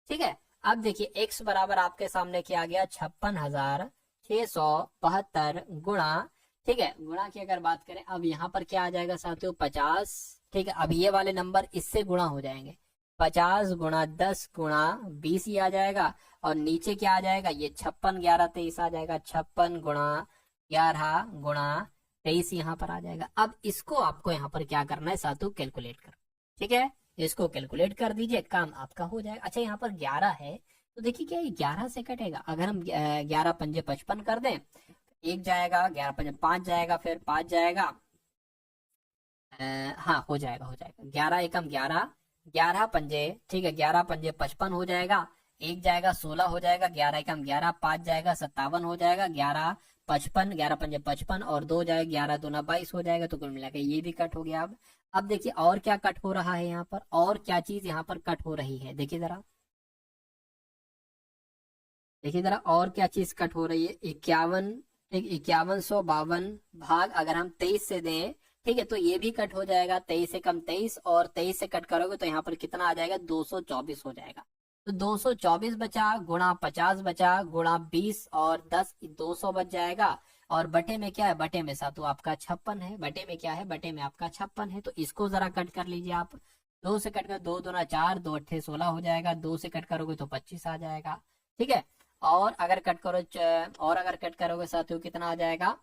ठीक है। अब देखिए एक्स बराबर आपके सामने क्या गया? 56,672 गुणा, ठीक है, गुणा की अगर बात करें अब यहाँ पर क्या आ जाएगा साथियों? 50। ठीक है। अब ये वाले नंबर इससे गुणा हो जाएंगे, 50 गुणा 10 गुणा 20 ही आ जाएगा। और नीचे क्या आ जाएगा? ये 56 11 23 आ जाएगा, 56 गुणा 11 गुणा 23 यहाँ पर आ जाएगा। अब इसको आपको यहाँ पर क्या करना है साथियों? कैलकुलेट कर। ठीक है, इसको कैलकुलेट कर दीजिए, काम आपका हो जाएगा। अच्छा यहाँ पर 11 है तो देखिए क्या ये 11 से कटेगा? अगर हम 11 पंजे 55 कर दें, एक जाएगा, 11 पंजे 5 जाएगा, फिर 5 जाएगा, हाँ हो जाएगा, हो जाएगा। 11 एकम 11, 11 पंजे, ठीक है, 11 पंजे 55 हो जाएगा, एक जाएगा 16 हो जाएगा, 11 एकम 11, 5 जाएगा 57 हो जाएगा, 11 55, 11 पंजे 55 और 2 जाएगा, 11 दूना 22 हो जाएगा। तो कुल मिलाकर ये भी कट हो गया। अब देखिए और क्या कट हो रहा है यहाँ पर, और क्या चीज यहाँ पर कट हो रही है, देखिए जरा, देखिए जरा और क्या चीज कट हो रही है। 51, ठीक, 5152 भाग अगर हम 23 से दें, ठीक है, तो ये भी कट हो जाएगा। 23 से कम 23 और 23 से कट करोगे तो यहाँ पर कितना आ जाएगा? 224 हो जाएगा। तो 224 बचा गुणा 50 बचा गुणा 20 और 10, 200 बच जाएगा। और बटे में क्या है? बटे में सातों आपका 56 है। बटे में क्या है? बटे में आपका 56 है। तो इसको जरा कट कर लीजिए आप। 2 से कट कर 2 दूना 4, 2 अट्ठे 16 हो जाएगा। 2 से कट करोगे तो 25 आ जाएगा। ठीक है। और अगर कट करो और अगर कट करोगे साथियों कितना आ जाएगा?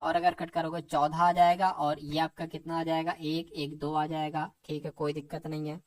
और अगर कट करोगे 14 आ जाएगा। और ये आपका कितना आ जाएगा? 1 1 2 आ जाएगा। ठीक है, कोई दिक्कत नहीं है।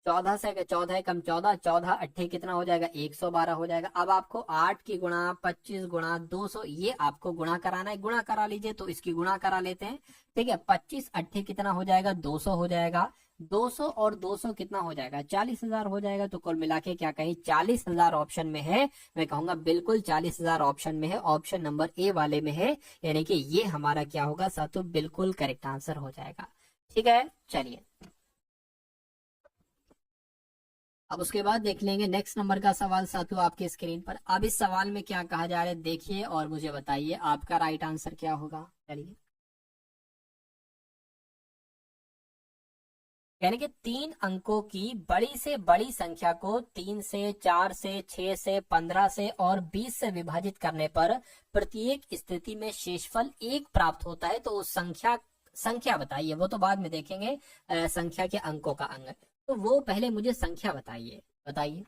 14 से 14 कम 14, 14 अट्ठे कितना हो जाएगा? 112 हो जाएगा। अब आपको 8 की गुणा 25 गुणा 200 ये आपको गुणा कराना है, गुणा करा लीजिए। तो इसकी गुणा करा लेते हैं। ठीक है, 25 अट्ठे कितना हो जाएगा? 200 हो जाएगा। 200 और 200 कितना हो जाएगा? 40,000 हो जाएगा। तो कुल मिला के क्या कहें? 40,000 ऑप्शन में है। मैं कहूंगा बिल्कुल 40,000 ऑप्शन में है, ऑप्शन नंबर ए वाले में है। यानी कि ये हमारा क्या होगा साथियों? बिल्कुल करेक्ट आंसर हो जाएगा। ठीक है, चलिए अब उसके बाद देख लेंगे नेक्स्ट नंबर का सवाल साथियों आपके स्क्रीन पर। अब इस सवाल में क्या कहा जा रहा है देखिए और मुझे बताइए आपका राइट आंसर क्या होगा। चलिए, यानी कि 3 अंकों की बड़ी से बड़ी संख्या को 3 से 4 से 6 से 15 से और 20 से विभाजित करने पर प्रत्येक स्थिति में शेषफल 1 प्राप्त होता है। तो उस संख्या संख्या बताइए। वो तो बाद में देखेंगे संख्या के अंकों का अंग। तो वो पहले मुझे संख्या बताइए, बताइए।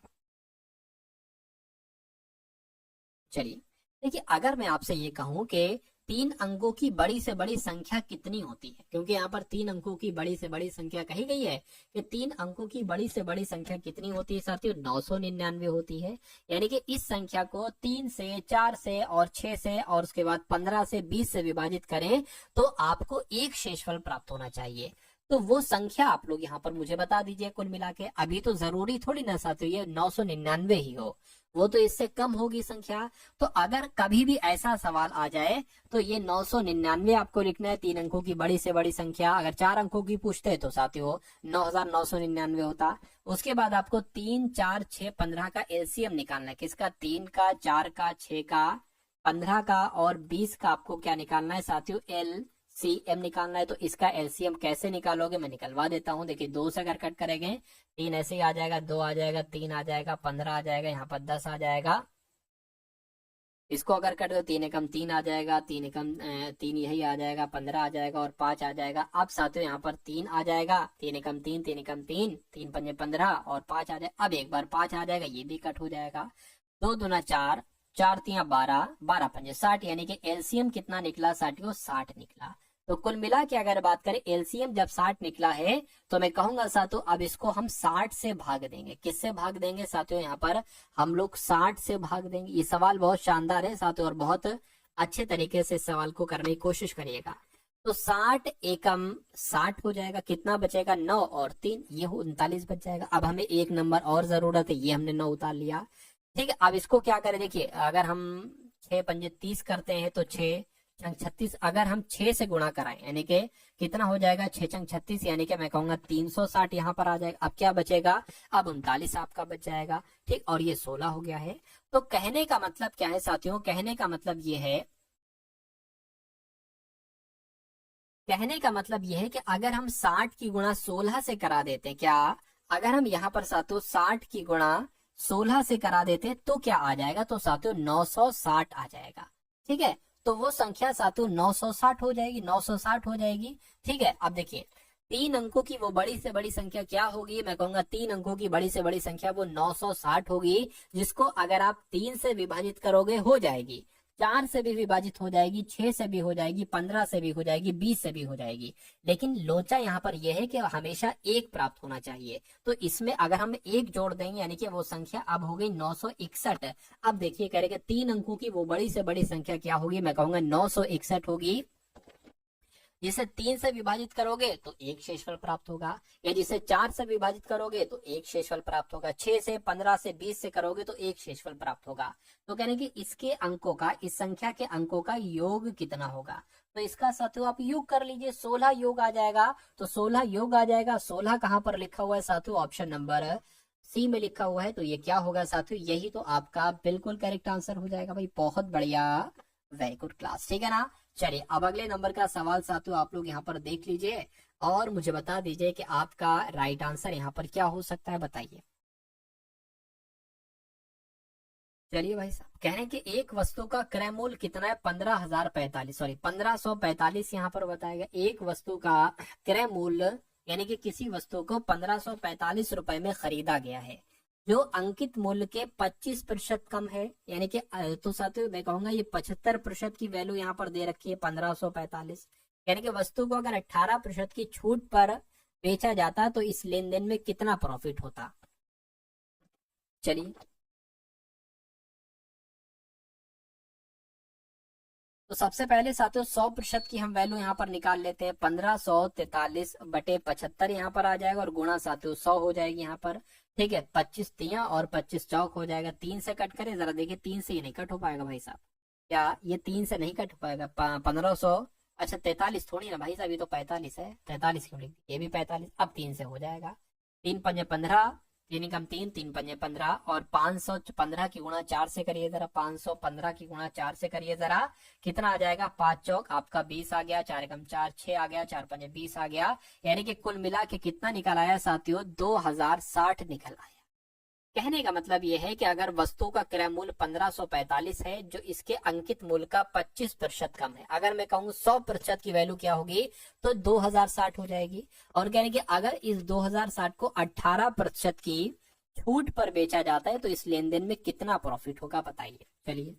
चलिए देखिए अगर मैं आपसे ये कहूं कि 3 अंकों की बड़ी से बड़ी संख्या कितनी होती है, क्योंकि यहाँ पर 3 अंकों की बड़ी से बड़ी संख्या कही गई है कि 3 अंकों की बड़ी से बड़ी संख्या कितनी होती है साथियों, 999 होती है। यानी कि इस संख्या को 3 से, 4 से और 6 से और उसके बाद 15 से, 20 से विभाजित करें तो आपको एक शेषफल प्राप्त होना चाहिए। तो वो संख्या आप लोग यहाँ पर मुझे बता दीजिए कुल मिला के। अभी तो जरूरी थोड़ी ना साथियों ये 999 ही हो, वो तो इससे कम होगी संख्या। तो अगर कभी भी ऐसा सवाल आ जाए तो ये 999 आपको लिखना है, 3 अंकों की बड़ी से बड़ी संख्या। अगर 4 अंकों की पूछते हैं तो साथियों 9999 होता। उसके बाद आपको 3, 4, 6, 15 का एलसीएम निकालना है। किसका? 3 का, 4 का, 6 का, 15 का और 20 का आपको क्या निकालना है साथियों? एलसीएम निकालना है। तो इसका एलसीएम कैसे निकालोगे मैं निकलवा देता हूं। देखिए 2 से अगर कट करेंगे 3 ऐसे ही आ जाएगा, 2 आ जाएगा, 3 आ जाएगा, 15 आ जाएगा, यहाँ पर 10 आ जाएगा। इसको अगर कट दो 3 एकम 3 आ जाएगा, 3 एकम 3 यही आ जाएगा, 15 आ जाएगा और 5 आ जाएगा। अब साथियों यहाँ पर 3 आ जाएगा, 3 एकम 3, 3 एकम 3, 3 पंजे 15 और 5 आ जाएगा। अब एक बार 5 आ जाएगा, ये भी कट हो जाएगा। 2 दूना 4, 4 तिया 12, 12 पंजे 60, यानी कि एलसीएम कितना निकला साथियों? 60 निकला। तो कुल मिला के अगर बात करें एलसीएम जब 60 निकला है तो मैं कहूंगा साथियों अब इसको हम 60 से भाग देंगे। किससे भाग देंगे साथियों? यहाँ पर हम लोग 60 से भाग देंगे। ये सवाल बहुत शानदार है साथियों और बहुत अच्छे तरीके से इस सवाल को करने की कोशिश करिएगा। तो 60 एकम 60 हो जाएगा, कितना बचेगा? 9 और 3 ये 39 बच जाएगा। अब हमें एक नंबर और जरूरत है, ये हमने 9 उतार लिया। ठीक है, अब इसको क्या करें? देखिए अगर हम 6 पंजे 30 करते हैं तो 6 चंग 36, अगर हम 6 से गुणा कराएं यानी कि कितना हो जाएगा? 6 चंग 36, यानी कि मैं कहूंगा 360 यहाँ पर आ जाएगा। अब क्या बचेगा? अब 39 आपका बच जाएगा। ठीक, और ये 16 हो गया है। तो कहने का मतलब क्या है साथियों? कहने का मतलब ये है, कहने का मतलब यह है कि अगर हम 60 की गुणा 16 से करा देते, क्या अगर हम यहाँ पर साथियों 60 की गुणा 16 से करा देते तो क्या आ जाएगा? तो साथियों 960 आ जाएगा। ठीक है, तो वो संख्या साथियों 960 हो जाएगी, 960 हो जाएगी। ठीक है, अब देखिए 3 अंकों की वो बड़ी से बड़ी संख्या क्या होगी? मैं कहूंगा 3 अंकों की बड़ी से बड़ी संख्या वो 960 होगी, जिसको अगर आप 3 से विभाजित करोगे हो जाएगी, 4 से भी विभाजित हो जाएगी, 6 से भी हो जाएगी, 15 से भी हो जाएगी, 20 से भी हो जाएगी। लेकिन लोचा यहाँ पर यह है कि हमेशा 1 प्राप्त होना चाहिए। तो इसमें अगर हम 1 जोड़ देंगे यानी कि वो संख्या अब हो गई 961। अब देखिए कह रहे कि 3 अंकों की वो बड़ी से बड़ी संख्या क्या होगी? मैं कहूंगा 961 होगी। जिसे 3 से विभाजित करोगे तो 1 शेषफल प्राप्त होगा, या जिसे 4 से विभाजित करोगे तो 1 शेषफल प्राप्त होगा, 6 से, 15 से, 20 से करोगे तो 1 शेषफल प्राप्त होगा। तो कहने की इसके अंकों का, इस संख्या के अंकों का योग कितना होगा? तो इसका साथियों आप योग कर लीजिए, 16 योग आ जाएगा। तो 16 योग आ जाएगा। 16 कहां पर लिखा हुआ है साथियों? ऑप्शन नंबर सी में लिखा हुआ है। तो ये क्या होगा साथियों? यही तो आपका बिल्कुल करेक्ट आंसर हो जाएगा भाई। बहुत बढ़िया, वेरी गुड क्लास। ठीक है ना। चलिए अब अगले नंबर का सवाल साथियों आप लोग यहाँ पर देख लीजिए और मुझे बता दीजिए कि आपका राइट आंसर यहाँ पर क्या हो सकता है, बताइए। चलिए भाई साहब, कह रहे हैं कि एक वस्तु का क्रय मूल्य कितना है? 15,045, सॉरी 1545 यहाँ पर बताया गया। एक वस्तु का क्रय मूल्य यानी कि किसी वस्तु को 1545 रुपए में खरीदा गया है जो अंकित मूल्य के 25% कम है, यानी कि तो साथियों मैं कहूंगा ये 75% की वैल्यू यहाँ पर दे रखी है 1545। यानी कि वस्तु को अगर 18% की छूट पर बेचा जाता तो इस लेन देन में कितना प्रॉफिट होता? चलिए तो सबसे पहले साथियों 100% की हम वैल्यू यहाँ पर निकाल लेते हैं। 1543/75 यहाँ पर आ जाएगा और गुणा साथियों 100 हो जाएगी यहाँ पर। ठीक है, 25 तिया और 25 चौक हो जाएगा। 3 से कट करें जरा, देखिए 3 से ये नहीं कट हो पाएगा भाई साहब। क्या ये 3 से नहीं कट हो पाएगा? 1500, अच्छा 43 थोड़ी ना भाई साहब, ये तो 45 है। 43 क्यों लिख दी? ये भी 45। अब 3 से हो जाएगा। 3 पंजे 15, 3 एकम 3, 3 पंजे 15 और 515 की गुणा 4 से करिए जरा। 515 की गुणा 4 से करिए जरा, कितना आ जाएगा? 5 चौक आपका 20 आ गया, 4 एकम 4, 6 आ गया, 4 पंजे 20 आ गया। यानी कि कुल मिला के कितना निकल आया साथियों? 2060 निकल आया। कहने का मतलब यह है कि अगर वस्तु का क्रय मूल्य 1545 है जो इसके अंकित मूल्य का 25% कम है, अगर मैं कहूँ 100% की वैल्यू क्या होगी तो 2060 हो जाएगी। और कहने कि अगर इस 2060 को 18% की छूट पर बेचा जाता है तो इस लेन देन में कितना प्रॉफिट होगा, बताइए। चलिए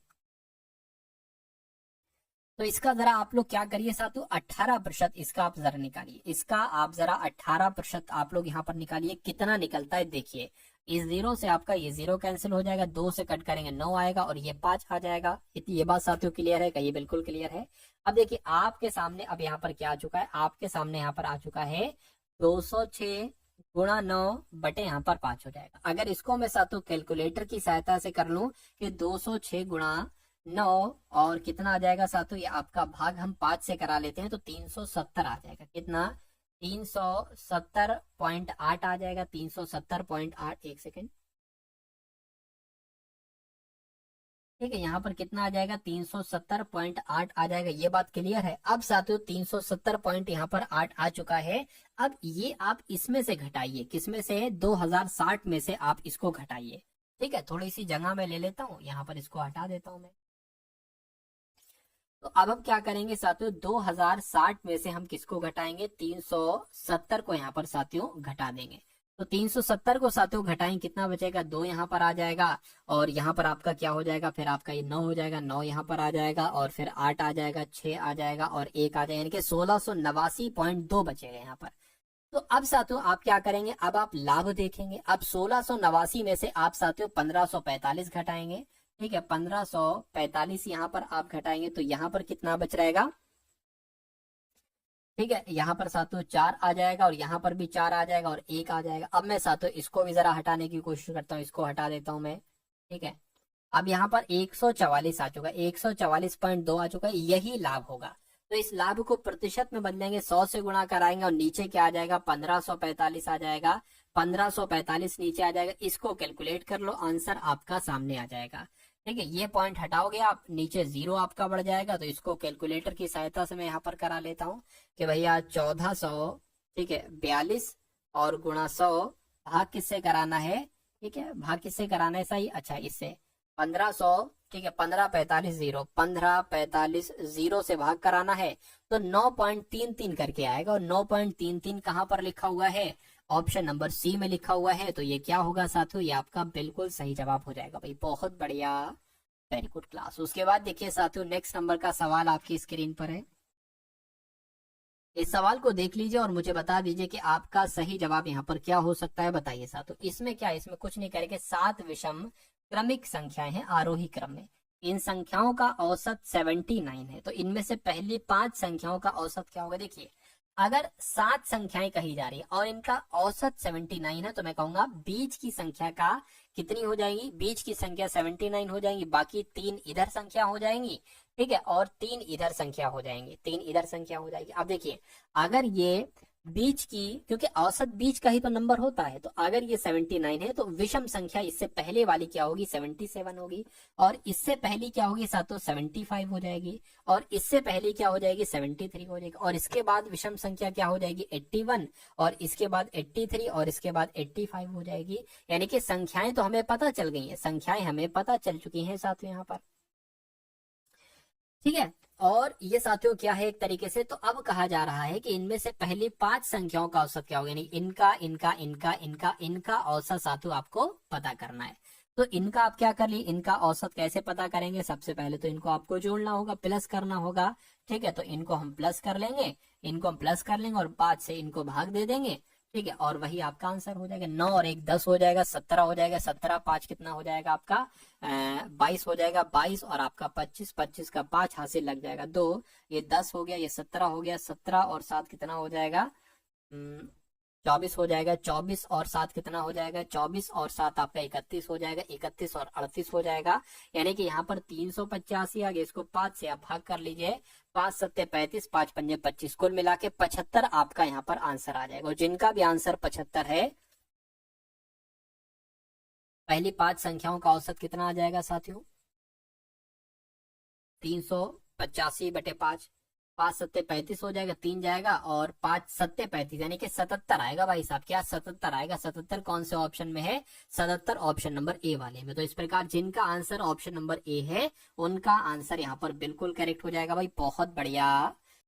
तो इसका जरा आप लोग क्या करिए साथियों, 18% इसका आप जरा निकालिए, इसका आप जरा 18% आप लोग यहाँ पर निकालिए, कितना निकलता है देखिए। इस जीरो से आपका ये जीरो कैंसिल हो जाएगा, 2 से कट करेंगे 9 आएगा और ये 5 आ जाएगा। ये बात साथियों क्लियर है, कहिए बिल्कुल क्लियर है। अब देखिए आपके सामने अब यहाँ पर क्या आ चुका है, आपके सामने यहाँ पर आ चुका है 206 गुणा 9 बटे यहाँ पर 5 हो जाएगा। अगर इसको मैं साथियों कैलकुलेटर की सहायता से कर लूं कि 206 गुणा 9 और कितना आ जाएगा साथियों, ये आपका भाग हम 5 से करा लेते हैं तो 370 आ जाएगा। कितना, 370.8 आ जाएगा, 370.8। एक सेकेंड, ठीक है, यहाँ पर कितना आ जाएगा, 370.8 आ जाएगा। ये बात क्लियर है। अब साथियों 370 पॉइंट यहाँ पर 8 आ चुका है। अब ये आप इसमें से घटाइए, किसमें से, 2060 में से आप इसको घटाइए। ठीक है, थोड़ी सी जगह मैं ले लेता हूँ, यहाँ पर इसको हटा देता हूँ मैं। तो अब हम क्या करेंगे साथियों, 2060 में से हम किसको घटाएंगे, 370 को यहाँ पर साथियों घटा देंगे। तो 370 को साथियों घटाएं, कितना बचेगा, 2 यहाँ पर आ जाएगा और यहाँ पर आपका क्या हो जाएगा, फिर आपका ये 9 हो जाएगा, 9 यहाँ पर आ जाएगा और फिर 8 आ जाएगा, 6 आ जाएगा और 1 आ जाएगा, यानी कि 1689.2 बचेगा यहाँ पर। तो अब साथियों आप क्या करेंगे, अब आप लाभ देखेंगे। अब 1689 में से आप साथियों 1545 घटाएंगे। ठीक है, 1545 यहाँ पर आप घटाएंगे तो यहाँ पर कितना बच रहेगा, ठीक है, यहाँ पर साथियों 4 आ जाएगा और यहाँ पर भी 4 आ जाएगा और 1 आ जाएगा। अब मैं साथियों इसको भी जरा हटाने की कोशिश करता हूँ, इसको हटा देता हूँ मैं। ठीक है, अब यहाँ पर 144 आ चुका है, 144.2 आ चुका है, यही लाभ होगा। तो इस लाभ को प्रतिशत में बदलेंगे, 100 से गुणा कराएंगे और नीचे क्या आ जाएगा, 1545 आ जाएगा, 1545 नीचे आ जाएगा। इसको कैलकुलेट कर लो, आंसर आपका सामने आ जाएगा। ठीक है, ये पॉइंट हटाओगे आप, नीचे जीरो आपका बढ़ जाएगा। तो इसको कैलकुलेटर की सहायता से मैं यहाँ पर करा लेता हूँ कि भैया 1400, ठीक है, 42 और गुणा 100, भाग किससे कराना है, ठीक है, भाग किससे कराना है, सही, अच्छा इससे 1500, ठीक है, 1545 जीरो से भाग कराना है तो 9.33 करके आएगा और 9.33 कहाँ पर लिखा हुआ है, ऑप्शन नंबर सी में लिखा हुआ है। तो ये क्या होगा साथियों, ये आपका बिल्कुल सही जवाब हो जाएगा भाई, बहुत बढ़िया, वेरी गुड क्लास। उसके बाद देखिए साथियों नेक्स्ट नंबर का सवाल आपकी स्क्रीन पर है। इस सवाल को देख लीजिए और मुझे बता दीजिए कि आपका सही जवाब यहाँ पर क्या हो सकता है, बताइए साथियों। इसमें क्या है, इसमें कुछ नहीं करेंगे, 7 विषम क्रमिक संख्याएं हैं आरोही क्रम में। इन संख्याओं का औसत 79 है। तो इनमें से पहली 5 संख्याओं का औसत क्या होगा, देखिए अगर 7 संख्याएं कही जा रही है और इनका औसत 79 है तो मैं कहूंगा बीच की संख्या का कितनी हो जाएगी, बीच की संख्या 79 हो जाएंगी, बाकी 3 इधर संख्या हो जाएंगी। ठीक है, और 3 इधर संख्या हो जाएंगी, 3 इधर संख्या हो जाएगी। अब देखिए अगर ये बीच की, क्योंकि औसत बीच का ही तो नंबर होता है, तो अगर ये 79 है तो विषम संख्या इससे पहले वाली क्या होगी, 77 होगी, और इससे पहली क्या होगी साथियों, 75 हो जाएगी, और इससे पहले क्या हो जाएगी, 73 हो जाएगी, और इसके बाद विषम संख्या क्या हो जाएगी, 81, और इसके बाद 83, और इसके बाद 85 हो जाएगी। यानी कि संख्याएं तो हमें पता चल गई है, संख्याएं हमें पता चल चुकी हैं साथियों यहाँ पर। ठीक है, और ये साथियों क्या है एक तरीके से, तो अब कहा जा रहा है कि इनमें से पहली 5 संख्याओं का औसत क्या होगा, यानी इनका इनका इनका इनका इनका औसत साथियों आपको पता करना है। तो इनका आप क्या कर ली, इनका औसत कैसे पता करेंगे, सबसे पहले तो इनको आपको जोड़ना होगा, प्लस करना होगा। ठीक है, तो इनको हम प्लस कर लेंगे, इनको हम प्लस कर लेंगे और 5 से इनको भाग दे देंगे। ठीक है, और वही आपका आंसर हो जाएगा। 9 और 1 10 हो जाएगा, 17 हो जाएगा, 17 5 कितना हो जाएगा आपका, 22 हो जाएगा, 22 और आपका 25, 25 का 5 हासिल लग जाएगा 2, ये 10 हो गया, ये 17 हो गया, 17 और 7 कितना हो जाएगा, 24 हो जाएगा, 24 और 7 कितना हो जाएगा, 24 और 7 आपका 31 हो जाएगा, 31 और 38 हो जाएगा। यानी कि यहाँ पर 385 आ गया, इसको 5 से आप भाग कर लीजिए, 5 सत्ते 35, 5 पंजे 25, कुल मिला के 75 आपका यहाँ पर आंसर आ जाएगा। और जिनका भी आंसर 75 है, पहली 5 संख्याओं का औसत कितना आ जाएगा साथियों, 385 बटे 5, 5 सत्ते 35 हो जाएगा, 3 जाएगा और 5 सत्ते 35 यानी कि 77 आएगा भाई साहब। क्या 77 आएगा, 77 कौन से ऑप्शन में है, 77 ऑप्शन नंबर ए वाले में। तो इस प्रकार जिनका आंसर ऑप्शन नंबर ए है उनका आंसर यहाँ पर बिल्कुल करेक्ट हो जाएगा भाई, बहुत बढ़िया।